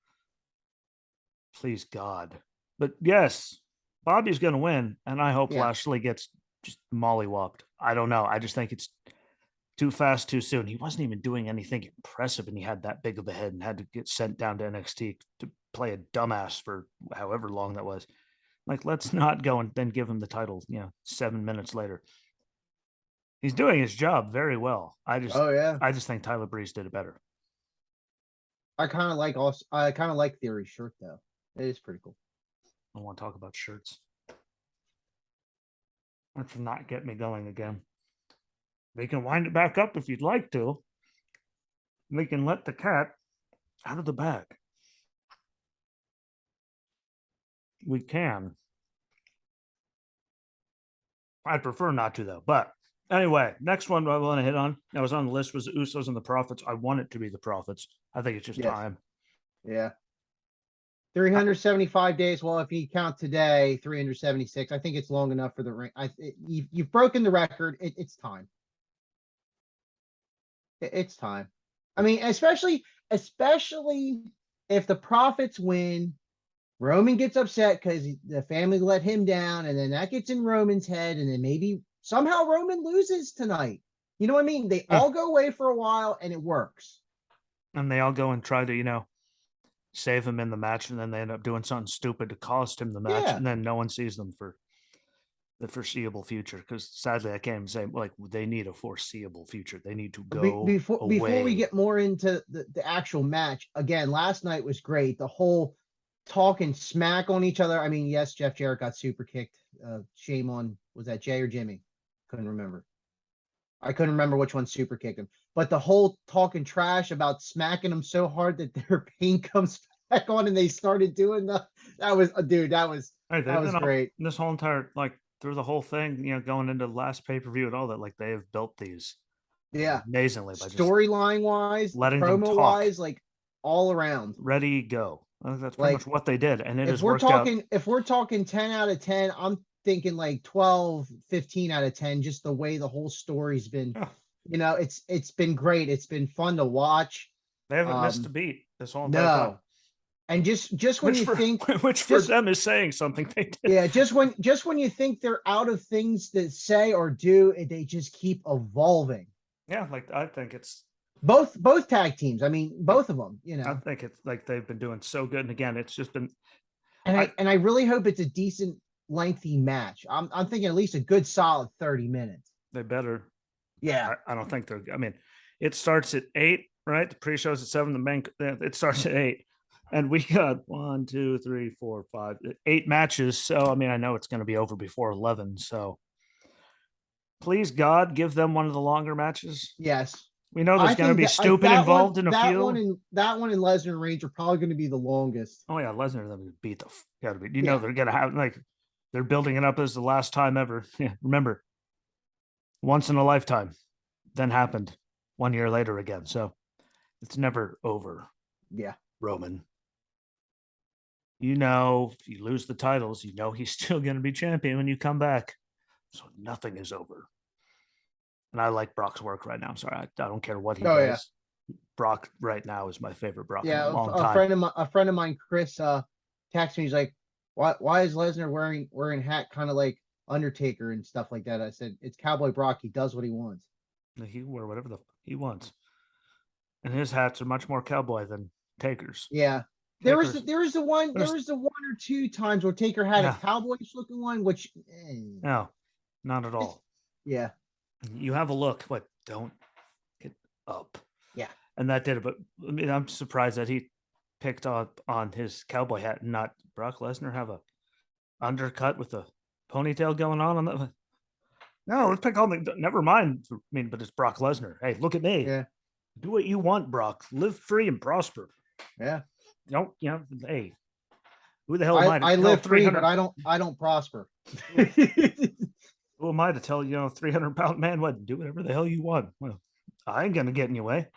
Please God. But yes, Bobby's going to win, and I hope Lashley gets just mollywopped. I don't know. I just think it's too fast, too soon. He wasn't even doing anything impressive, and he had that big of a head and had to get sent down to NXT to play a dumbass for however long that was. Like, let's not go and then give him the title, 7 minutes later. He's doing his job very well. I just think Tyler Breeze did it better. I kind of like Theory's shirt though. It is pretty cool. I want to talk about shirts. Let's not get me going again. We can wind it back up if you'd like to. We can let the cat out of the bag. We can. I'd prefer not to, though. But anyway, next one I want to hit on, that was on the list, was the Usos and the Profits. I want it to be the Profits. I think it's just time. Yeah. 375 days. Well, if you count today, 376. I think it's long enough for the ring. You've broken the record. It's time. It's time. I mean, especially if the Profits win, Roman gets upset because the family let him down, and then that gets in Roman's head, and then maybe somehow Roman loses tonight. You know what I mean? They all go away for a while, and it works. And they all go and try to, save him in the match, and then they end up doing something stupid to cost him the match, Yeah. and then no one sees them for the foreseeable future. Because sadly, I can't even say like they need a foreseeable future. They need to go Before we away. get more into the actual match, again, last night was great. The whole talking smack on each other. I mean, yes, Jeff Jarrett got super kicked. Shame on, was that Jay or Jimmy? Couldn't remember. I couldn't remember which one super kicked him. But the whole talking trash about smacking him so hard that their pain comes back on, and they started doing that was dude, that was great. This whole entire like through the whole thing, going into the last pay-per-view and all that, like they have built these Yeah, amazingly by just storyline wise, letting them promo talk. wise, like all around. Ready, go. That's pretty Like, much what they did, and it if has we're worked out. if we're talking 10 out of 10, I'm thinking like 12, 15 out of 10, just the way the whole story's been. Yeah. It's been great. It's been fun to watch. They haven't missed a beat this whole entire time. And just when you think, which for them is saying something, they did. Yeah, just when you think they're out of things to say or do, they just keep evolving. Yeah, like I think it's both tag teams. I mean, both of them. I think it's like they've been doing so good, and again, it's just been. And I really hope it's a decent, lengthy match. I'm thinking at least a good, solid 30 minutes. They better. Yeah, I don't think they're. I mean, it starts at 8, right? The pre-show's at 7. The main it starts at 8, and we got 1, 2, 3, 4, 5, 8 matches. So I mean, I know it's going to be over before 11. So please God, give them one of the longer matches. Yes. We know there's going to be stupid involved in a few. That one and Lesnar and Reigns are probably going to be the longest. Oh yeah, Lesnar beat the gotta be. Know they're going to have like they're building it up as the last time ever. Yeah, remember, once in a lifetime, then happened 1 year later again. So it's never over. Yeah, Roman. If you lose the titles, he's still going to be champion when you come back. So nothing is over. And I like Brock's work right now. I'm sorry, I don't care what he does. Yeah. Brock right now is my favorite Brock. Yeah, in a long time. A friend of mine, Chris, texted me. He's like, "Why is Lesnar wearing hat kind of like Undertaker and stuff like that?" I said, "It's Cowboy Brock. He does what he wants. He wear whatever he wants, and his hats are much more cowboy than Taker's." Yeah, there was the one or two times where Taker had a cowboyish looking one, which no, not at all. Yeah. You have a look, but don't get up. Yeah. And that did it. But I mean, I'm surprised that he picked up on his cowboy hat and not Brock Lesnar have a undercut with a ponytail going on that. No, let's pick on the. Never mind. I mean, but it's Brock Lesnar. Hey, look at me. Yeah. Do what you want, Brock. Live free and prosper. Yeah. Don't hey. Who the hell am I live free, but I don't prosper. Who am I to tell 300-pound man what? Do whatever the hell you want. Well, I ain't gonna get in your way.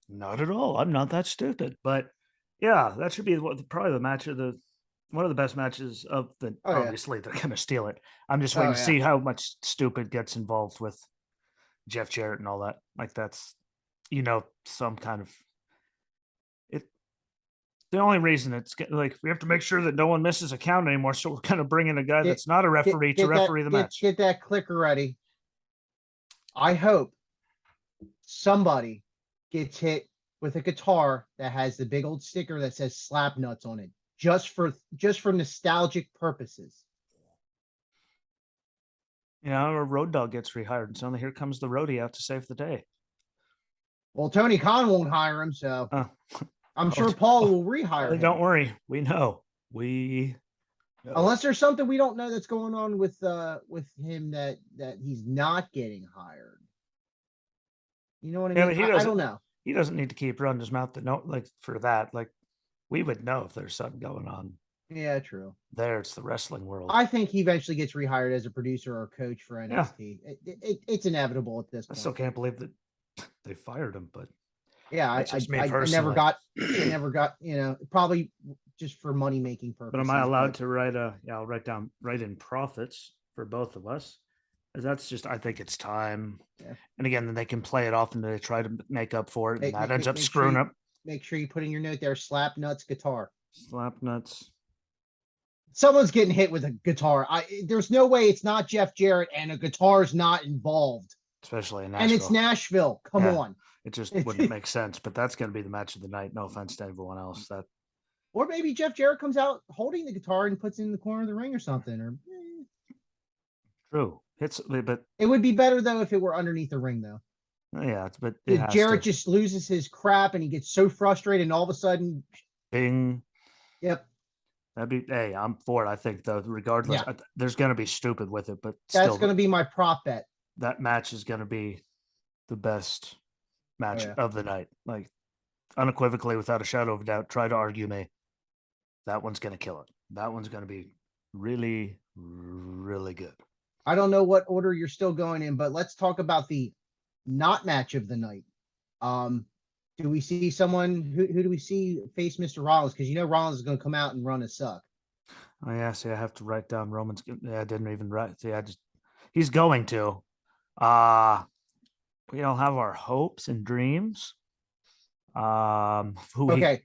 Not at all. I'm not that stupid. But yeah, that should be probably the match of one of the best matches of the. Obviously, they're gonna steal it. I'm just waiting to see how much stupid gets involved with Jeff Jarrett and all that. Like that's some kind of it. The only reason it's like we have to make sure that no one misses a count anymore. So we're kind of bringing a guy that's not a referee to referee the match. Get that clicker ready. I hope somebody gets hit with a guitar that has the big old sticker that says slap nuts on it, just for nostalgic purposes. A road dog gets rehired, and suddenly here comes the roadie out to save the day. Well, Tony Khan won't hire him, so I'm sure Paul will rehire him. Don't worry, we know. Unless there's something we don't know that's going on with him that he's not getting hired. You know what I mean? I don't know. He doesn't need to keep running his mouth to know, like for that. Like we would know if there's something going on. Yeah, true. It's the wrestling world. I think he eventually gets rehired as a producer or coach for NXT. Yeah. It's inevitable at this point. I still can't believe that they fired him, but yeah, I never got, probably just for money making purposes. But am I allowed to write I'll write in profits for both of us. That's just, I think it's time. Yeah. And again, then they can play it off and they try to make up for it. And that ends up screwing up. Make sure you put in your note there, slap nuts guitar. Slap nuts. Someone's getting hit with a guitar. There's no way it's not Jeff Jarrett and a guitar's not involved. Especially in Nashville. And it's Nashville. Come on. It just wouldn't make sense. But that's going to be the match of the night. No offense to everyone else. Or maybe Jeff Jarrett comes out holding the guitar and puts it in the corner of the ring or something. Or True. But it would be better though if it were underneath the ring though. yeah, but it has Jarrett to. just loses his crap and he gets so frustrated, and all of a sudden, Bing. yep, That'd be. Hey, I'm for it. I think though, regardless, yeah, there's gonna be stupid with it, but that's still, going to be my prop bet. that match is gonna be the best Oh match yeah, of the night. Like unequivocally, without a shadow of a doubt. Try to argue me. That one's gonna kill it. That one's gonna be really, really good. I don't know what order you're still going in, but let's talk about the not match of the night. Um, do we see someone who do we see face Mr. Rollins? Because Rollins is going to come out and run a suck. Oh yeah, see, I have to write down Roman's. Yeah, I didn't even write. See, I just he's going to. Uh we all have our hopes and dreams. Who he Okay,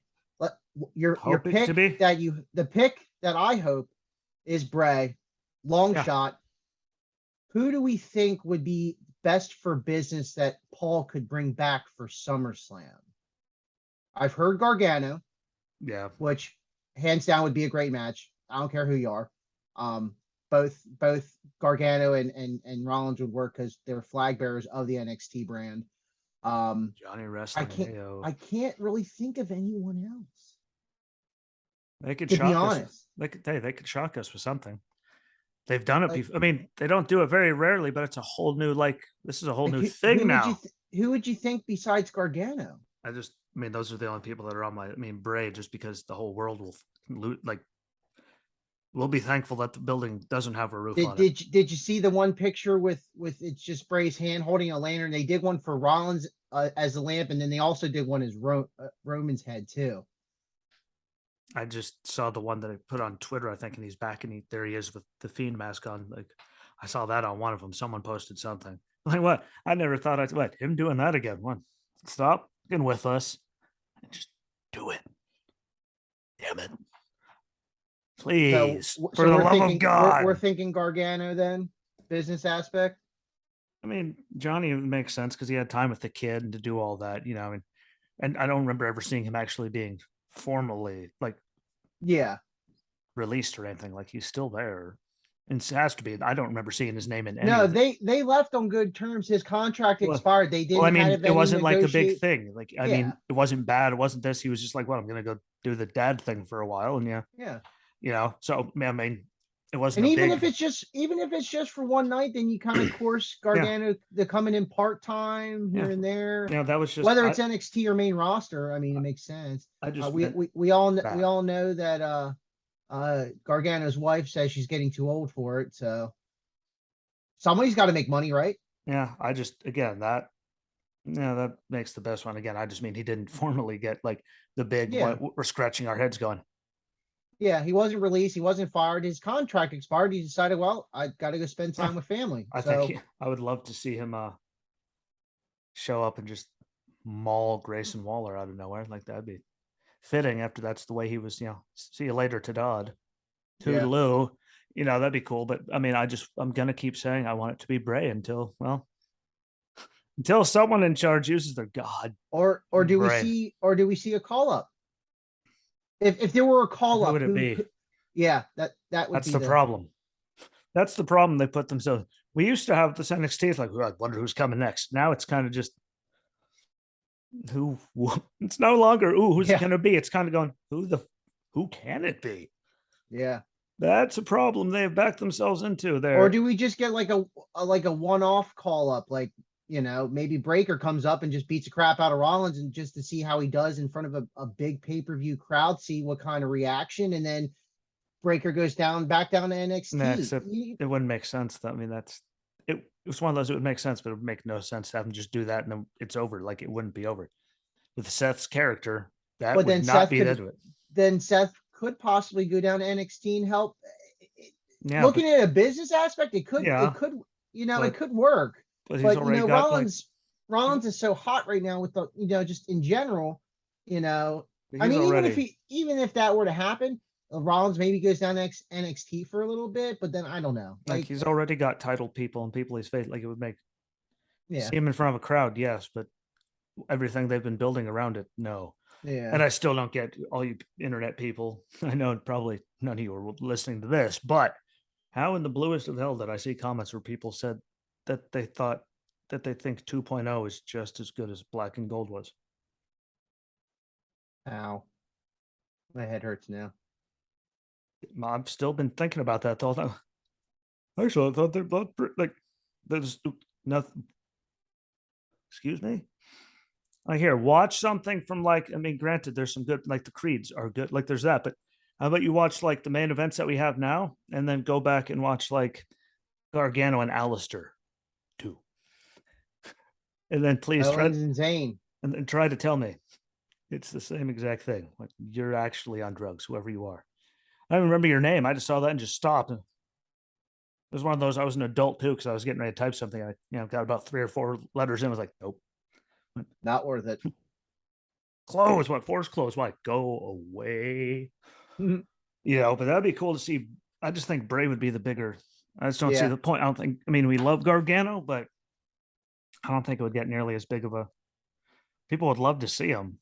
your hope it to pick be? the pick that I hope is Bray, long Yeah, shot. Who do we think would be best for business that Paul could bring back for SummerSlam? I've heard Gargano, yeah. which hands down would be a great match. I don't care who you are. Um, both Gargano and Rollins would work because they're flag bearers of the NXT brand. Johnny I Wrestling. can't Heyo. I can't really think of anyone else, They could to be shock us. honest. They could shock us with something. They've done it Like before. I mean, they don't do it very rarely, but it's a whole new this is a whole like new thing now. who would you think besides Gargano? I mean, those are the only people that are on my. I mean, Bray, just because the whole world will loot. Like, we'll be thankful that the building doesn't have a roof on it. Did you see the one picture with it's just Bray's hand holding a lantern? They did one for Rollins as a lamp, and then they also did one as Roman's head too. I just saw the one that I put on Twitter, I think, and he's back and there he is with the Fiend mask on. Like, I saw that on one of them. Someone posted something. Like, what? I never thought what him doing that again. What? Stop fucking with us. Just do it. Damn it. Please. For the We're love of thinking God. we're thinking Gargano then, business aspect. I mean, Johnny makes sense because he had time with the kid and to do all that, and I don't remember ever seeing him actually being formally like Yeah. released or anything. Like he's still there. And it has to be. I don't remember seeing his name in any No, of the. they left on good terms. His contract Well, expired. They well, I didn't mean, have it any wasn't like a big negotiate. thing. Like, I Yeah. mean, it wasn't bad. It wasn't this. He was just like, well, I'm going to go do the dad thing for a while. And Yeah. So, I mean, it wasn't And a even big. if it's just for one night, then you kind of course Yeah. Gargano to coming in part time Yeah. here and there. Yeah. That was just. Whether it's NXT or main roster, I mean, it makes sense. I just We all know that Gargano's wife says she's getting too old for it. So somebody's got to make money, right? Yeah. I just, again, that makes the best one. Again, I just mean he didn't formally get like the big, Yeah. we're scratching our heads going. Yeah, he wasn't released. He wasn't fired. His contract expired. He decided, well, I got to go spend time with family. I would love to see him show up and just maul Grayson Waller out of nowhere. Like that'd be fitting after that's the way he was, see you later to Dodd. Toodaloo. That'd be cool. But I mean, I'm gonna keep saying I want it to be Bray until someone in charge uses their god. Or do Bray. we see a call up? If there were a call up, who would it be? Yeah, that would that's be the problem. That's the problem they put themselves. We used to have this NXT. It's like, I wonder who's coming next. Now it's kind of just who. It's no longer who's it gonna be. It's kind of going who can it be? Yeah, that's a problem they have backed themselves into there. Or do we just get like a one-off call up, like maybe Breaker comes up and just beats the crap out of Rollins, and just to see how he does in front of a big pay-per-view crowd, see what kind of reaction, and then Breaker goes back down to NXT. No, except it wouldn't make sense. I mean, it was one of those. It would make sense, but it would make no sense to have him just do that and then it's over. Like it wouldn't be over with Seth's character. That would not be into it. Then Seth could possibly go down to NXT and help. Looking at a business aspect, it could it could work. But Rollins is so hot right now with the just in general. I mean, even if that were to happen, Rollins maybe goes down to NXT for a little bit, but then I don't know. Like he's already got title people and people he's faced. Like it would make see him in front of a crowd, yes, but everything they've been building around it, no. Yeah. And I still don't get all you internet people. I know probably none of you are listening to this, but how in the bluest of hell did I see comments where people said that they think 2.0 is just as good as Black and Gold was? Ow. My head hurts now. I've still been thinking about that the whole time. Actually, I thought they're both like there's nothing. Excuse me. Like here, watch something from like, I mean, granted, there's some good, like the Creeds are good, like there's that, but how about you watch like the main events that we have now and then go back and watch like Gargano and Alistair too. And then please try Owens and Zayn. and then try to tell me it's the same exact thing. Like you're actually on drugs, whoever you are. I don't remember your name. I just saw that and just stopped. And it was one of those. I was an adult too because I was getting ready to type something. I got about 3 or 4 letters in. I was like, nope. Not worth it. Close. What? Force close. Why? Go away. But that'd be cool to see. I just think Bray would be the bigger. I just don't see Yeah. the point. I don't think. I mean, we love Gargano, but I don't think it would get nearly as big of a. People would love to see him,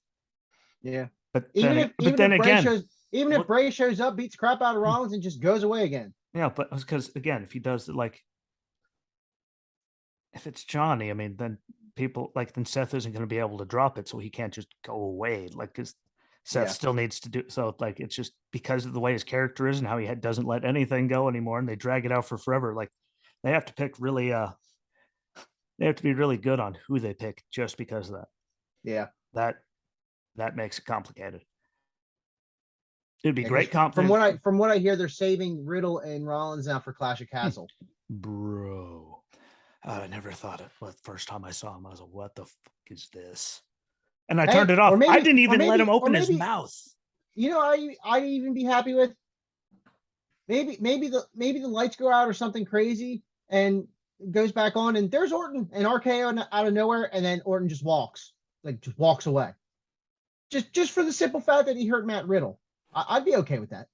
Yeah. but Even then, if Bray Bray again, if Bray shows up, beats crap out of Rollins, and just goes away again. yeah. But because again, if he does like, if it's Johnny, I mean, then people like then Seth isn't going to be able to drop it, so he can't just go away. Like, because Seth Yeah. still needs to do so. Like, it's just because of the way his character is and how he doesn't let anything go anymore, and they drag it out for forever. Like, they have to pick really. They have to be really good on who they pick just because of that. Yeah. That makes it complicated. It'd be Yeah, great. from what I hear, they're saving Riddle and Rollins now for Clash of Castle. Bro, I never thought it. The first time I saw him, I was like, "What the fuck is this?" And I turned it off. I didn't even let him open his mouth. You know, I'd even be happy with maybe the lights go out or something crazy and goes back on, and there's Orton and RKO out of nowhere, and then Orton just walks away, just for the simple fact that he hurt Matt Riddle. I'd be okay with that.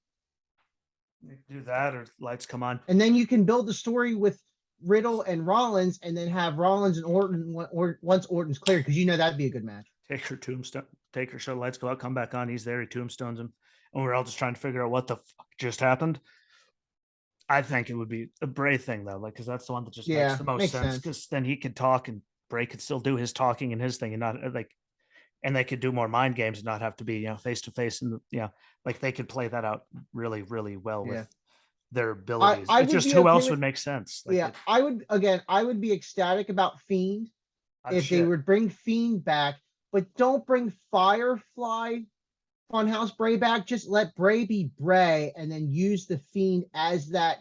Do that, or lights come on, and then you can build the story with Riddle and Rollins, and then have Rollins and Orton once Orton's cleared, because that'd be a good match. Take her tombstone, take her show, lights go out, come back on. He's there, he tombstones him, and we're all just trying to figure out what the fuck just happened. I think it would be a Bray thing though, like because that's the one that just makes the most sense. Because then he could talk, and Bray could still do his talking and his thing, and not like, and they could do more mind games and not have to be face to face, and like they could play that out really, really well with their abilities. It's just who else would make sense. Like, I would be ecstatic about Fiend if they would bring Fiend back, but don't bring Firefly Funhouse Bray back. Just let Bray be Bray, and then use the Fiend as that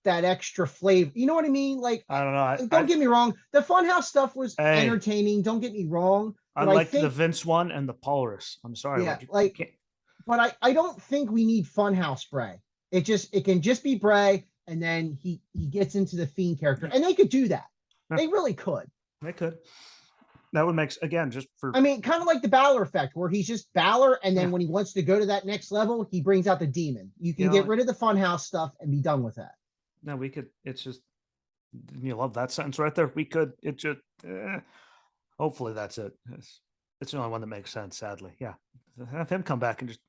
extra flavor. You know what I mean? Like, I don't know. Don't get me wrong. The Funhouse stuff was entertaining. Don't get me wrong. I liked the Vince one and the Polaris. I'm sorry. Yeah, but I don't think we need Funhouse Bray. It can just be Bray, and then he gets into the Fiend character, and they could do that. Yeah. They really could. They could. That would make, again, just for. I mean, kind of like the Balor effect, where he's just Balor, and then when he wants to go to that next level, he brings out the demon. You can get rid of the Funhouse stuff and be done with that. No, we could. It's just, you love that sentence right there. We could. It just. Hopefully that's it. It's the only one that makes sense. Sadly, yeah. Have him come back and just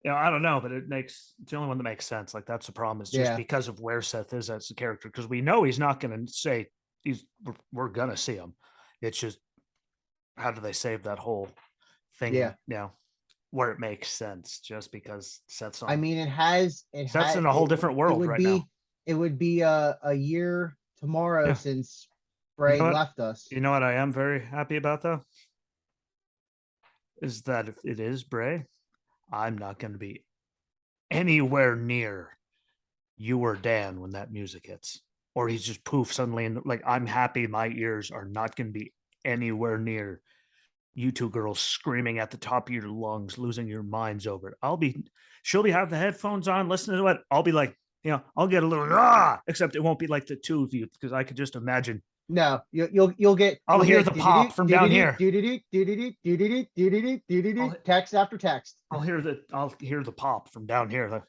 I don't know, but it's the only one that makes sense. Like, that's the problem. It's just because of where Seth is as a character, because we know he's not going to say we're going to see him. It's just, how do they save that whole thing? Yeah. Where it makes sense, just because Seth's on. I mean, Seth's in a whole different world right now. It would be a year tomorrow since Bray left us. You know what I am very happy about, though? Is that if it is Bray, I'm not going to be anywhere near you or Dan when that music hits, or he's just poof suddenly. And like, I'm happy my ears are not going to be anywhere near you two girls screaming at the top of your lungs, losing your minds over it. She'll have the headphones on, listening to it. I'll be like, I'll get a little, except it won't be like the two of you, because I could just imagine. No, you'll get. I'll hear the pop from down here. Text after text. I'll hear the pop from down here.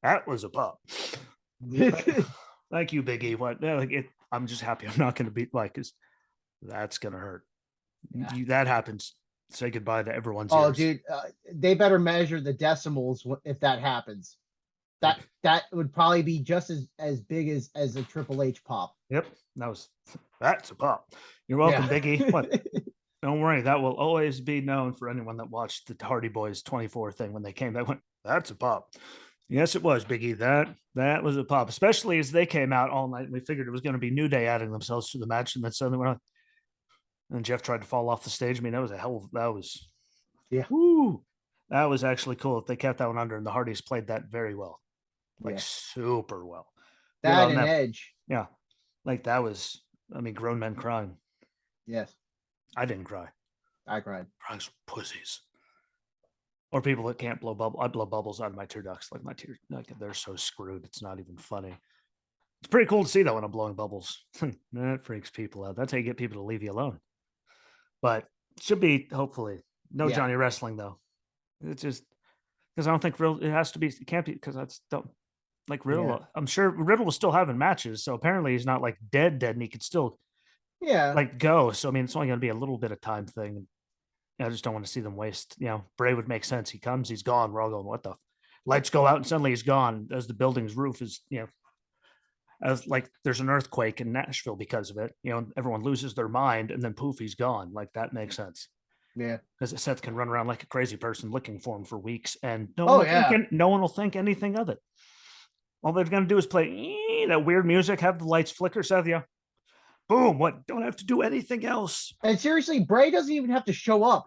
That was a pop. Thank you, Big E. I'm just happy I'm not going to be like, because that's going to hurt. That happens say goodbye to everyone's Oh, ears. dude, they better measure the decimals if that happens. That would probably be just as big as a Triple H pop. Yep, that's a pop. You're welcome, Yeah. Biggie. What? Don't worry, that will always be known for anyone that watched the Hardy Boys 24 thing when they came. That went, that's a pop. Yes, it was, Biggie. That was a pop, especially as they came out all night. And we figured it was going to be New Day adding themselves to the match, and then suddenly we're like, and Jeff tried to fall off the stage. I mean, that was Yeah. whoo, that was actually cool. If they kept that one under, and the Hardys played that very well, like Yeah. super well. That and Edge. Yeah, like that was. I mean, grown men crying. Yes. I didn't cry. I cried. Crying some pussies. Or people that can't blow bubbles. I blow bubbles out of my tear ducts. Like my tears, like they're so screwed. It's not even funny. It's pretty cool to see that when I'm blowing bubbles. That freaks people out. That's how you get people to leave you alone. But it should be hopefully no Johnny Wrestling though. It's just because I don't think it has to be. It can't be because that's don't like Riddle. Yeah. I'm sure Riddle was still having matches, so apparently he's not like dead, and he could still like go. So I mean, it's only going to be a little bit of time thing. I just don't want to see them waste. Bray would make sense. He comes, he's gone. We're all going, what the? Lights go out, and suddenly he's gone. As the building's roof is, as like there's an earthquake in Nashville because of it. Everyone loses their mind, and then poof, he's gone. Like that makes sense. Yeah, because Seth can run around like a crazy person looking for him for weeks, and no one will think anything of it. All they're going to do is play that weird music, have the lights flicker, Seth. Yeah, boom. What? Don't have to do anything else. And seriously, Bray doesn't even have to show up.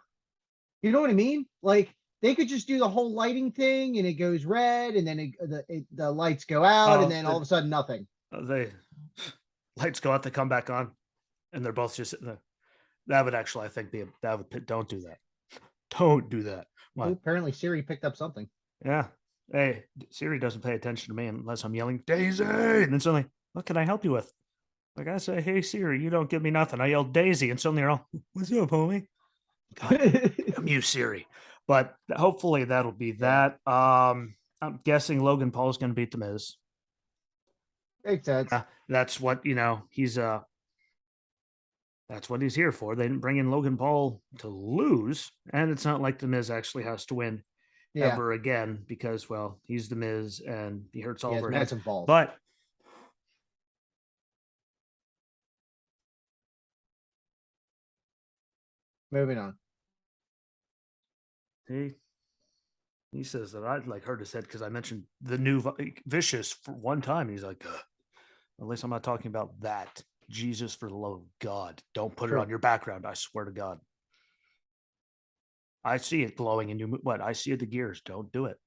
You know what I mean? Like they could just do the whole lighting thing, and it goes red, and then the lights go out, and then all of a sudden nothing. The lights go out, they come back on, and they're both just sitting there. That would actually, I think, don't do that. Don't do that. Well, apparently Siri picked up something. Yeah. Hey, Siri doesn't pay attention to me unless I'm yelling, Daisy. And then suddenly, what can I help you with? Like I say, hey, Siri, you don't give me nothing. I yell Daisy, and suddenly they're all, what's up, homie? God, damn you, Siri. But hopefully that'll be that. I'm guessing Logan Paul's going to beat The Miz. Makes sense. That's what, that's what he's here for. They didn't bring in Logan Paul to lose. And it's not like The Miz actually has to win ever again because, well, he's The Miz and he hurts all over heads. But moving on. He says that I'd like hurt his head because I mentioned the new Vicious for one time. He's like, at least I'm not talking about that. Jesus, for the love of God, don't put it on your background. I swear to God. I see it glowing and I see the gears. Don't do it.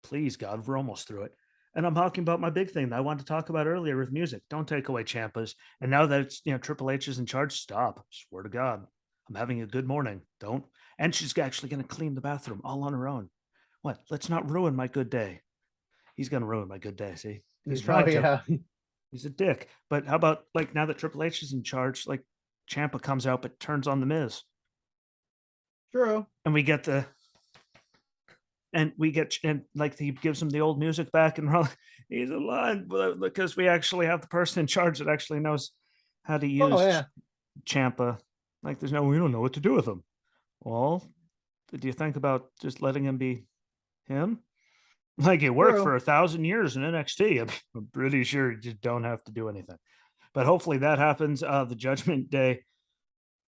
Please, God, we're almost through it. And I'm talking about my big thing that I wanted to talk about earlier with music. Don't take away Ciampa's. And now that it's, Triple H is in charge, stop. Swear to God. I'm having a good morning. Don't. And she's actually going to clean the bathroom all on her own. What? Let's not ruin my good day. He's going to ruin my good day. See? He's trying to. He's a dick. But how about like now that Triple H is in charge, like Ciampa comes out but turns on the Miz. True. And we get and like he gives him the old music back and he's alive because we actually have the person in charge that actually knows how to use Ciampa. Like we don't know what to do with him. Well, do you think about just letting him be him? Like it worked for 1,000 years in NXT. I'm pretty sure you just don't have to do anything. But hopefully that happens. The Judgment Day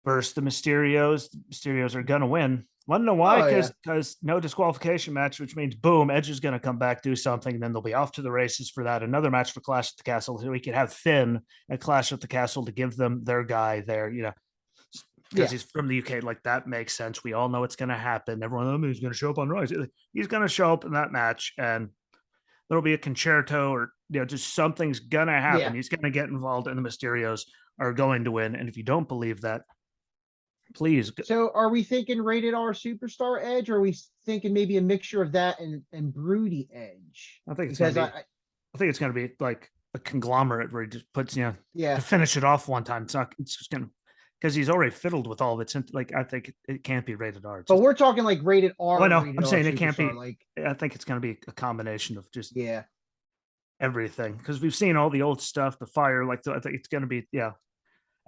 versus the Mysterios. The Mysterios are going to win. Want to know why? Because no disqualification match, which means boom, Edge is going to come back, do something, and then they'll be off to the races for that. Another match for Clash at the Castle. So we could have Finn at Clash at the Castle to give them their guy there, because he's from the UK. Like that makes sense. We all know it's going to happen. Everyone knows he's going to show up on Rise. He's going to show up in that match, and there'll be a concerto or just something's going to happen. Yeah. He's going to get involved, and the Mysterios are going to win. And if you don't believe that, please. So are we thinking rated R superstar Edge, or are we thinking maybe a mixture of that and broody Edge? I think it's going to be like a conglomerate where he just puts, to finish it off one time. It's just going to, because he's already fiddled with all of it. Like I think it can't be rated R. But we're talking like rated R. Well, no, I'm saying it can't be. Like I think it's going to be a combination of just everything, because we've seen all the old stuff, the fire. Like I think it's going to be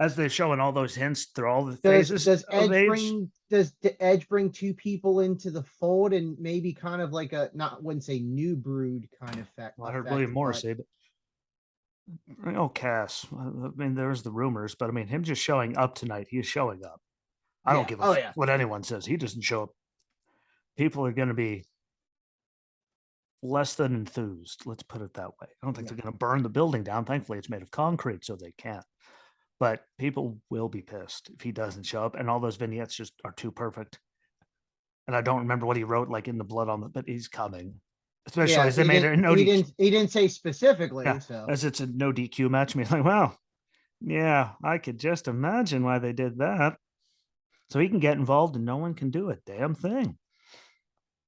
as they're showing all those hints through all the Does phases does of Edge age. Edge bring two people into the fold and maybe kind of like a not wouldn't say new brood kind of Well, I heard William Morris say, but Cass. I mean, there's the rumors, but I mean, him just showing up tonight, he is showing up. I don't yeah. give a Oh yeah. what anyone says. He doesn't show up. People are going to be less than enthused. Let's put it that way. I don't think Yeah. they're going to burn the building down. Thankfully, it's made of concrete, so they can't. But people will be pissed if he doesn't show up, and all those vignettes just are too perfect. And I don't remember what he wrote like in the blood on it, but he's coming. Especially Yeah. as they made it a no DQ. He didn't say specifically. Yeah, So as it's a no DQ match. I mean, like, well, yeah, I could just imagine why they did that. So he can get involved and no one can do a damn thing.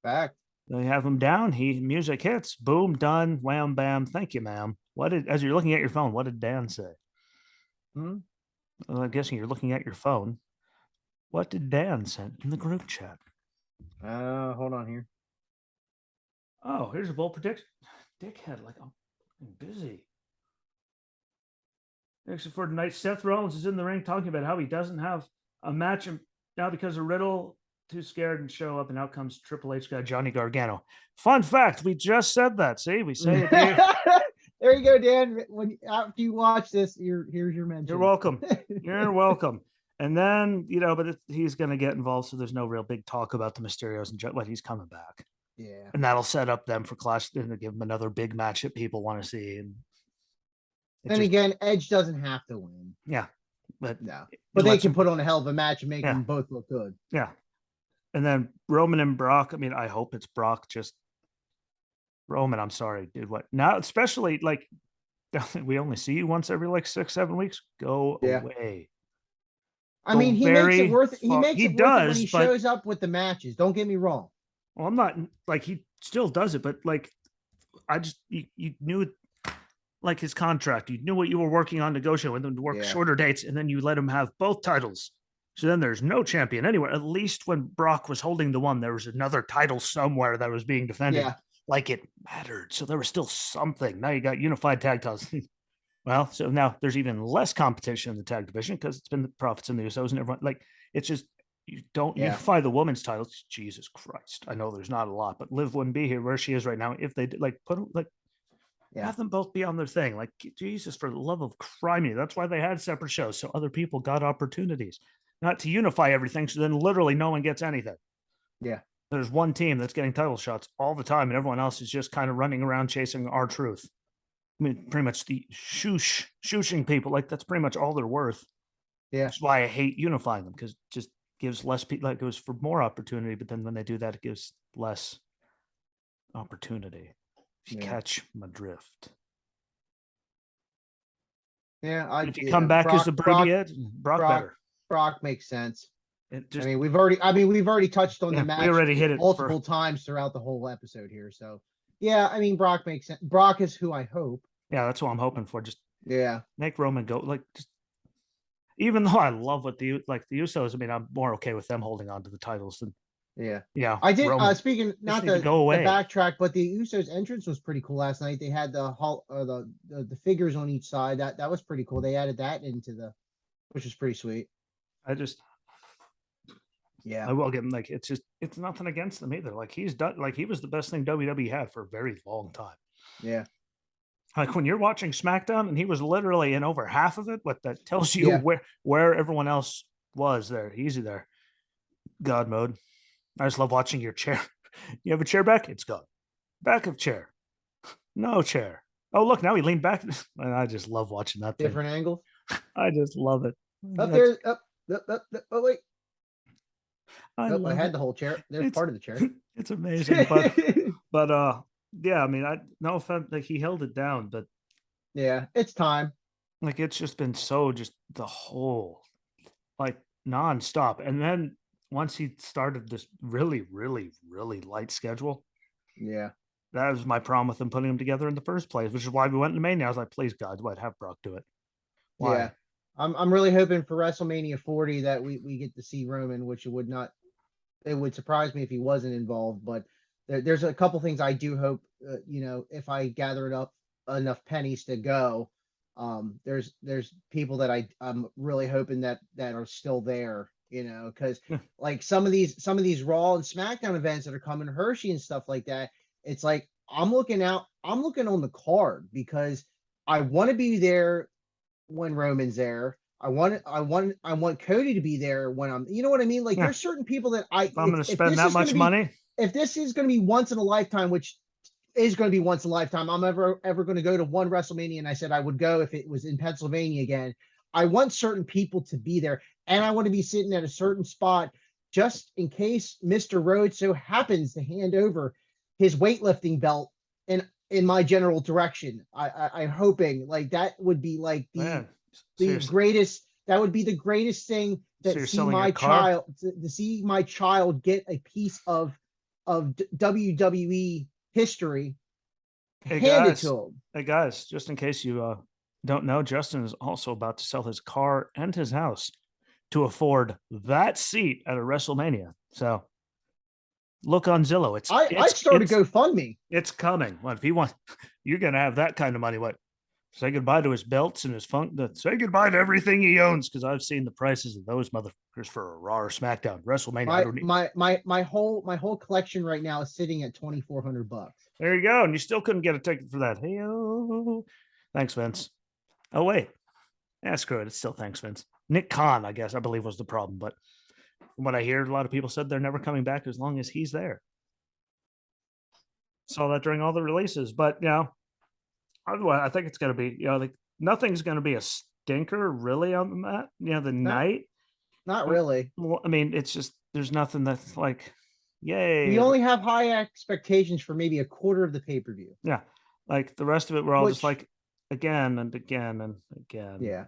fact. They have him down. Music hits. Boom, done. Wham, bam. Thank you, ma'am. As you're looking at your phone, what did Dan say? Hmm? Well, I'm guessing you're looking at your phone. What did Dan send in the group chat? Hold on here. Oh, here's a bold prediction. Dickhead, like I'm busy. Actually, for tonight, Seth Rollins is in the ring talking about how he doesn't have a match now because of Riddle too scared and show up, and out comes Triple H guy Johnny Gargano. Fun fact: we just said that. See, we say it here. There you go, Dan. When after you watch this, here's your mention. You're welcome. You're welcome. And then but he's going to get involved, so there's no real big talk about the Mysterios and what he's coming back. Yeah, and that'll set up them for Clash and give them another big match that people want to see. And again, Edge doesn't have to win. Yeah, but they can put on a hell of a match and make them both look good. Yeah, and then Roman and Brock. I mean, I hope it's Brock. Just Roman. I'm sorry, did what now? Especially like we only see you once every like 6-7 weeks. Go away. I mean, he makes it worth it. He makes it worth it when he shows up with the matches. Don't get me wrong. Well, I'm not like he still does it, but like I just you knew like his contract. You knew what you were working on negotiating with him to work shorter dates, and then you let him have both titles. So then there's no champion anywhere. At least when Brock was holding the one, there was another title somewhere that was being defended. Yeah. Like it mattered. So there was still something. Now you got unified tag titles. Well, so now there's even less competition in the tag division because it's been the Profits and the Usos and everyone. Like it's just you don't unify the women's titles. Jesus Christ. I know there's not a lot, but Liv wouldn't be here where she is right now if they did like put like have them both be on their thing. Like Jesus, for the love of criminy. That's why they had separate shows. So other people got opportunities. Not to unify everything. So then literally no one gets anything. Yeah. There's one team that's getting title shots all the time, and everyone else is just kind of running around chasing our truth. I mean, pretty much the shooshing people, like that's pretty much all they're worth. Yeah. That's why I hate unifying them, because it just gives less people, like it goes for more opportunity, but then when they do that, it gives less opportunity. If you catch my drift. Yeah, if you come back as the Broody, Brock better. Brock makes sense. Just, I mean, we've already touched on the match. We already hit it multiple times throughout the whole episode here. So yeah, I mean, Brock makes sense. Brock is who I hope. Yeah, that's what I'm hoping for. Just make Roman go. Like, just even though I love what the Usos. I mean, I'm more okay with them holding on to the titles than. Yeah, I did. Roman, speaking not to go away. The backtrack, but the Usos entrance was pretty cool last night. They had the figures on each side. That was pretty cool. They added that into which is pretty sweet. I will give him it's nothing against them either. Like he's done, like he was the best thing WWE had for a very long time. Yeah. Like when you're watching SmackDown and he was literally in over half of it, what that tells you where everyone else was there. Easy there. God mode. I just love watching your chair. You have a chair back? It's gone. Back of chair. No chair. Oh, look, now he leaned back. I just love watching that thing. Different angles. I just love it. Oh, wait. I had the whole chair. There's part of the chair. It's amazing. But yeah, I mean, no offense, like he held it down, but yeah, it's time. Like it's just been so just the whole like nonstop. And then once he started this really, really, really light schedule. Yeah. That was my problem with him putting them together in the first place, which is why we went to Mania. I was like, please God, have Brock do it. Why? Yeah. I'm really hoping for WrestleMania 40 that we get to see Roman, which it would surprise me if he wasn't involved, but there's a couple things I do hope, if I gather up enough pennies to go, There's people that I'm really hoping that are still there, because Yeah. like some of these Raw and SmackDown events that are coming, Hershey and stuff like that. It's like I'm looking on the card because I want to be there when Roman's there. I want Cody to be there when you know what I mean? Like Yeah. there's certain people that I If I'm going to if spend this that is going to much be money, if this is going to be once in a lifetime, which is going to be once in a lifetime. I'm ever going to go to one WrestleMania, and I said I would go if it was in Pennsylvania again. I want certain people to be there, and I want to be sitting at a certain spot just in case Mr. Rhodes so happens to hand over his weightlifting belt in my general direction. I'm hoping like that would be like man. the Seriously, greatest. That would be the greatest thing so that you're see selling your my car? child to see my child get a piece of WWE history Hey handed guys, to him. hey guys, just in case you don't know, Justin is also about to sell his car and his house to afford that seat at a WrestleMania. So look on Zillow. It's I'd it's start a it's GoFundMe. it's coming. What if he wants? You're gonna have that kind of money. What? Say goodbye to his belts and his funk. Say goodbye to everything he owns because I've seen the prices of those motherfuckers for a Raw or SmackDown, WrestleMania. I My don't need. my my my whole collection right now is sitting at $2,400. There you go, and you still couldn't get a ticket for that. Hey, thanks, Vince. Oh wait, yeah, screw it. It's still thanks, Vince. Nick Khan, I guess, I believe was the problem. But from what I hear, a lot of people said they're never coming back as long as he's there. Saw that during all the releases. But, I think it's going to be, like nothing's going to be a stinker really on the mat, the Not night. not really. Well, I mean, it's just, there's nothing that's like, We yay. only have high expectations for maybe a quarter of the pay-per-view. Yeah. Like the rest of it, we're all just Which like again and again and again. yeah.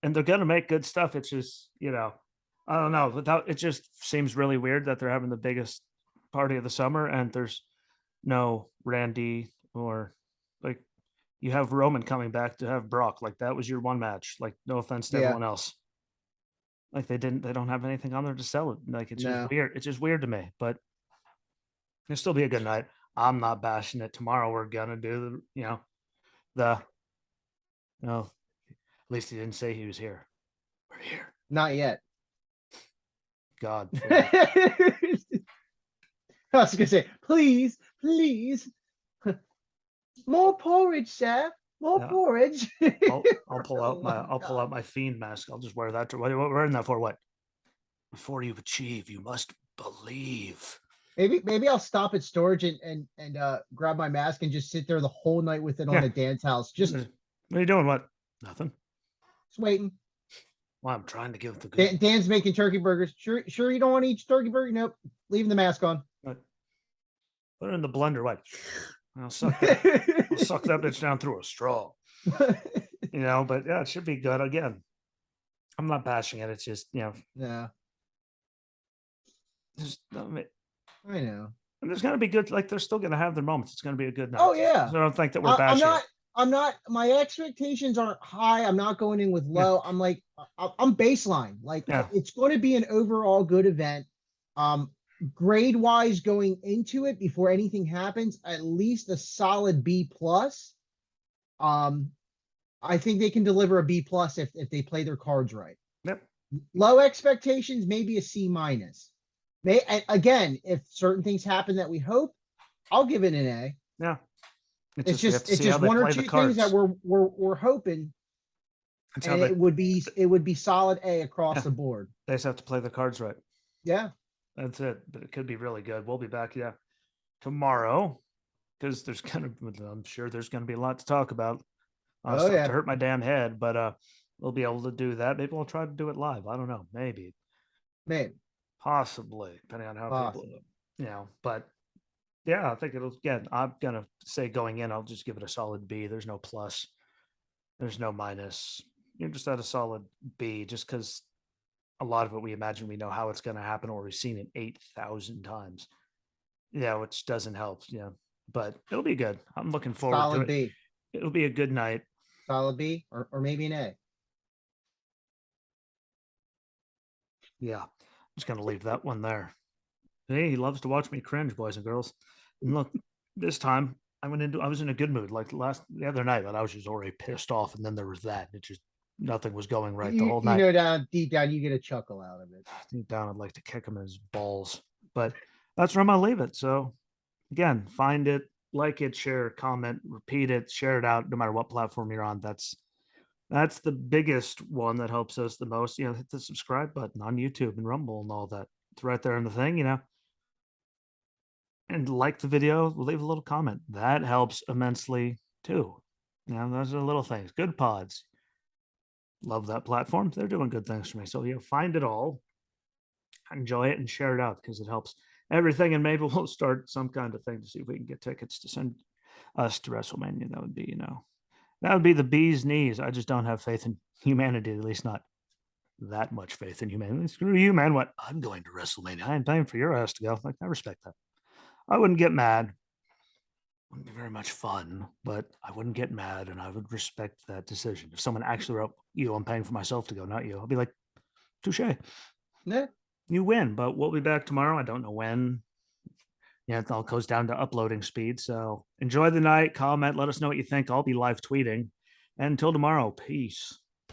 And they're going to make good stuff. It's just, I don't know. Without it just seems really weird that they're having the biggest party of the summer and there's no Randy or like you have Roman coming back to have Brock. Like that was your one match. Like no offense to Yeah. everyone else. Like they don't have anything on there to sell it. Like it's just No. weird. It's just weird to me, but it'll still be a good night. I'm not bashing it. Tomorrow we're gonna do the at least he didn't say he was here. We're here. Not yet. God. I was gonna say, please, please. More porridge, Seth. More Yeah. porridge. I'll pull out my fiend mask. I'll just wear that. What we're wearing that for? What? Before you achieve, you must believe. Maybe I'll stop at storage and grab my mask and just sit there the whole night with it on Yeah. at Dan's house. Just What are you doing? What? Nothing. waiting. Well, I'm trying to give the good. Dan's making turkey burgers. Sure you don't want to eat turkey burger? Nope. Leaving the mask on. What? Put it in the blender. What? I'll suck that bitch down through a straw. But yeah, it should be good. Again, I'm not bashing it. It's just, Yeah, just, I know. and there's going to be good. Like they're still going to have their moments. It's going to be a good night. Oh yeah. So I don't think that we're I'm bashing it. not. I'm not. My expectations aren't high. I'm not going in with Yeah. low. I'm like, I'm baseline. Like, Yeah. it's going to be an overall good event. Grade wise, going into it before anything happens, at least a solid B plus. I think they can deliver a B plus if they play their cards right. Yep. Low expectations, maybe a C minus. Again, if certain things happen that we hope, I'll give it an A. Yeah. It's you have to just see how they one or play two the things that cards. we're hoping, That's how and they, it would be solid A across Yeah. the board. they just have to play the cards right. Yeah. That's it. But it could be really good. We'll be back, tomorrow because I'm sure there's going to be a lot to talk about. Oh Stuff yeah. to hurt my damn head, but we'll be able to do that. Maybe we'll try to do it live. I don't know. Maybe, Maybe. possibly, depending on how Possibly. people, but yeah, I think it'll. Again, I'm gonna say going in, I'll just give it a solid B. There's no plus. There's no minus. You're just at a solid B, just because a lot of it we imagine we know how it's going to happen, or we've seen it 8,000 times. Yeah, which doesn't help. But it'll be good. I'm looking forward to Solid it. B. It'll be a good night. Solid B, or maybe an A. Yeah, I'm just gonna leave that one there. Hey, he loves to watch me cringe, boys and girls. And look, this time I was in a good mood. Like the other night, that I was just already pissed off, and then there was that. It just nothing was going right the whole You night. know, down deep down, you get a chuckle out of it. Deep down, I'd like to kick him in his balls, but that's where I'm gonna leave it. So again, find it, like it, share it, comment, repeat it, share it out, no matter what platform you're on. That's the biggest one that helps us the most. Hit the subscribe button on YouTube and Rumble and all that. It's right there in the thing, and like the video, leave a little comment. That helps immensely too. Those are little things. Good pods. Love that platform. They're doing good things for me. So find it all, enjoy it, and share it out because it helps everything. And maybe we'll start some kind of thing to see if we can get tickets to send us to WrestleMania. That would be the bee's knees. I just don't have faith in humanity, at least not that much faith in humanity. Screw you, man. What? I'm going to WrestleMania. I ain't paying for your ass to go. Like, I respect that. I wouldn't get mad. Wouldn't be very much fun, but I wouldn't get mad and I would respect that decision. If someone actually wrote, I'm paying for myself to go, not you, I'll be like, touche. Yeah. You win, but we'll be back tomorrow. I don't know when. It all goes down to uploading speed. So enjoy the night, comment, let us know what you think. I'll be live tweeting. And until tomorrow, peace.